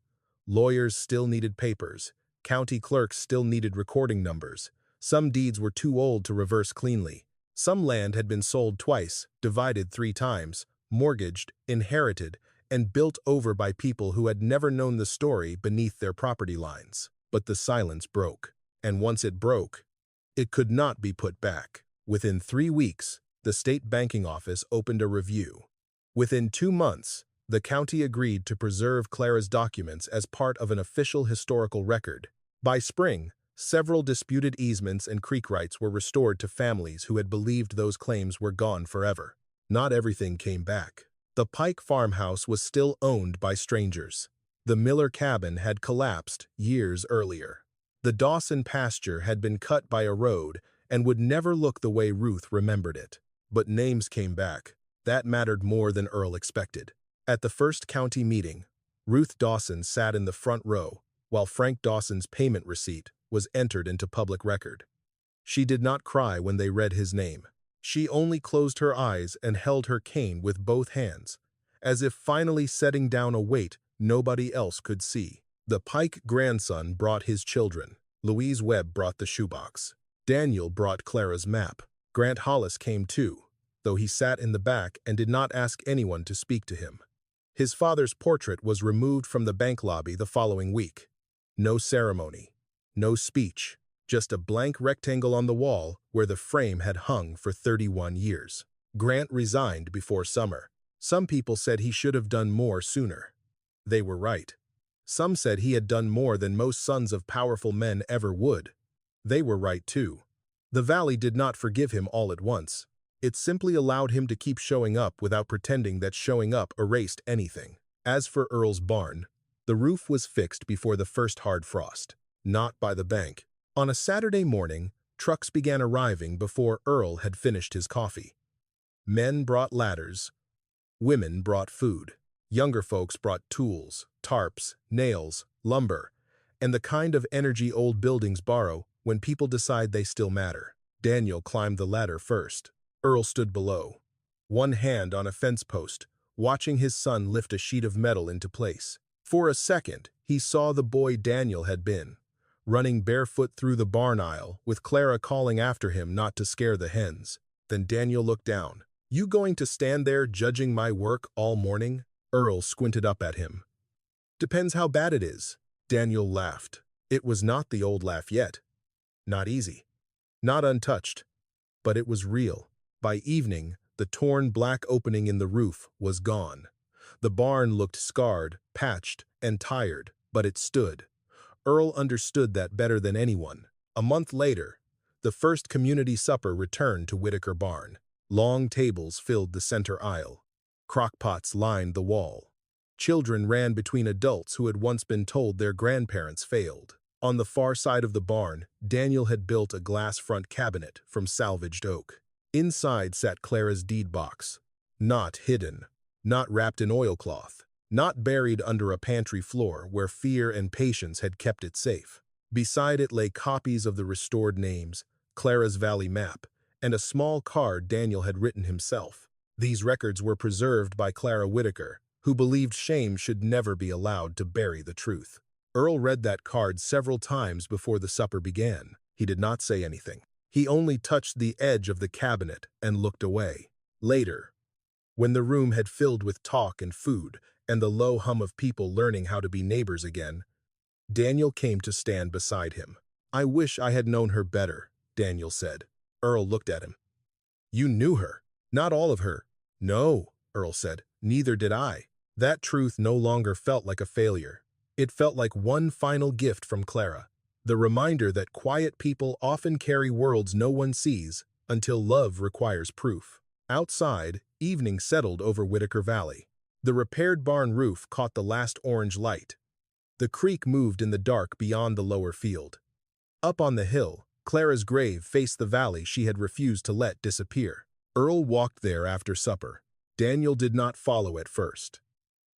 Lawyers still needed papers. County clerks still needed recording numbers. Some deeds were too old to reverse cleanly. Some land had been sold twice, divided 3 times, mortgaged, inherited, and built over by people who had never known the story beneath their property lines. But the silence broke. And once it broke, it could not be put back. Within 3 weeks, the state banking office opened a review. Within 2 months, the county agreed to preserve Clara's documents as part of an official historical record. By spring, several disputed easements and creek rights were restored to families who had believed those claims were gone forever. Not everything came back. The Pike farmhouse was still owned by strangers. The Miller cabin had collapsed years earlier. The Dawson pasture had been cut by a road, and would never look the way Ruth remembered it. But names came back. That mattered more than Earl expected. At the first county meeting, Ruth Dawson sat in the front row, while Frank Dawson's payment receipt was entered into public record. She did not cry when they read his name. She only closed her eyes and held her cane with both hands, as if finally setting down a weight nobody else could see. The Pike grandson brought his children. Louise Webb brought the shoebox. Daniel brought Clara's map. Grant Hollis came too, though he sat in the back and did not ask anyone to speak to him. His father's portrait was removed from the bank lobby the following week. No ceremony, no speech, just a blank rectangle on the wall where the frame had hung for 31 years. Grant resigned before summer. Some people said he should have done more sooner. They were right. Some said he had done more than most sons of powerful men ever would. They were right too. The valley did not forgive him all at once. It simply allowed him to keep showing up without pretending that showing up erased anything. As for Earl's barn, the roof was fixed before the first hard frost, not by the bank. On a Saturday morning, trucks began arriving before Earl had finished his coffee. Men brought ladders. Women brought food. Younger folks brought tools, tarps, nails, lumber, and the kind of energy old buildings borrow when people decide they still matter. Daniel climbed the ladder first. Earl stood below, one hand on a fence post, watching his son lift a sheet of metal into place. For a second, he saw the boy Daniel had been, running barefoot through the barn aisle, with Clara calling after him not to scare the hens. Then Daniel looked down. "You going to stand there judging my work all morning?" Earl squinted up at him. "Depends how bad it is." Daniel laughed. It was not the old laugh yet. Not easy. Not untouched. But it was real. By evening, the torn black opening in the roof was gone. The barn looked scarred, patched, and tired, but it stood. Earl understood that better than anyone. A month later, the first community supper returned to Whitaker Barn. Long tables filled the center aisle. Crockpots lined the wall. Children ran between adults who had once been told their grandparents failed. On the far side of the barn, Daniel had built a glass front cabinet from salvaged oak. Inside sat Clara's deed box. Not hidden, not wrapped in oilcloth, not buried under a pantry floor where fear and patience had kept it safe. Beside it lay copies of the restored names, Clara's valley map, and a small card Daniel had written himself. These records were preserved by Clara Whitaker, who believed shame should never be allowed to bury the truth. Earl read that card several times before the supper began. He did not say anything. He only touched the edge of the cabinet and looked away. Later, when the room had filled with talk and food and the low hum of people learning how to be neighbors again, Daniel came to stand beside him. "I wish I had known her better," Daniel said. Earl looked at him. "You knew her." "Not all of her." "No," Earl said. "Neither did I." That truth no longer felt like a failure. It felt like one final gift from Clara, the reminder that quiet people often carry worlds no one sees until love requires proof. Outside, evening settled over Whitaker Valley. The repaired barn roof caught the last orange light. The creek moved in the dark beyond the lower field. Up on the hill, Clara's grave faced the valley she had refused to let disappear. Earl walked there after supper. Daniel did not follow at first.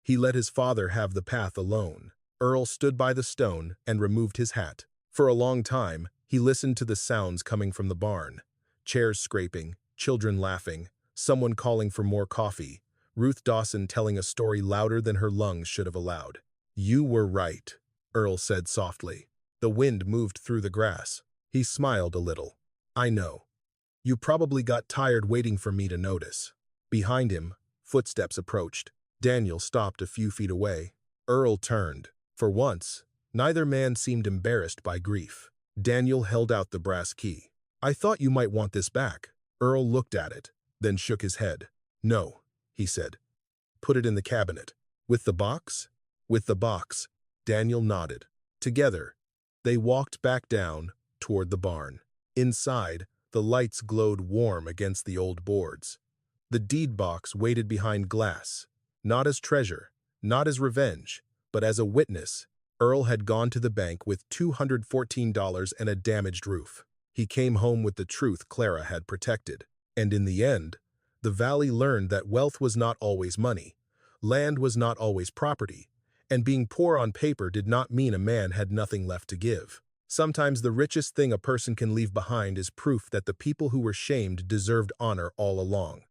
He let his father have the path alone. Earl stood by the stone and removed his hat. For a long time, he listened to the sounds coming from the barn. Chairs scraping, children laughing, someone calling for more coffee, Ruth Dawson telling a story louder than her lungs should have allowed. "You were right," Earl said softly. The wind moved through the grass. He smiled a little. "I know. You probably got tired waiting for me to notice." Behind him, footsteps approached. Daniel stopped a few feet away. Earl turned. For once, neither man seemed embarrassed by grief. Daniel held out the brass key. "I thought you might want this back." Earl looked at it, then shook his head. "No," he said. "Put it in the cabinet." "With the box?" "With the box." Daniel nodded. Together, they walked back down toward the barn. Inside, the lights glowed warm against the old boards. The deed box waited behind glass, not as treasure, not as revenge, but as a witness. Earl had gone to the bank with $214 and a damaged roof. He came home with the truth Clara had protected. And in the end, the valley learned that wealth was not always money, land was not always property, and being poor on paper did not mean a man had nothing left to give. Sometimes the richest thing a person can leave behind is proof that the people who were shamed deserved honor all along.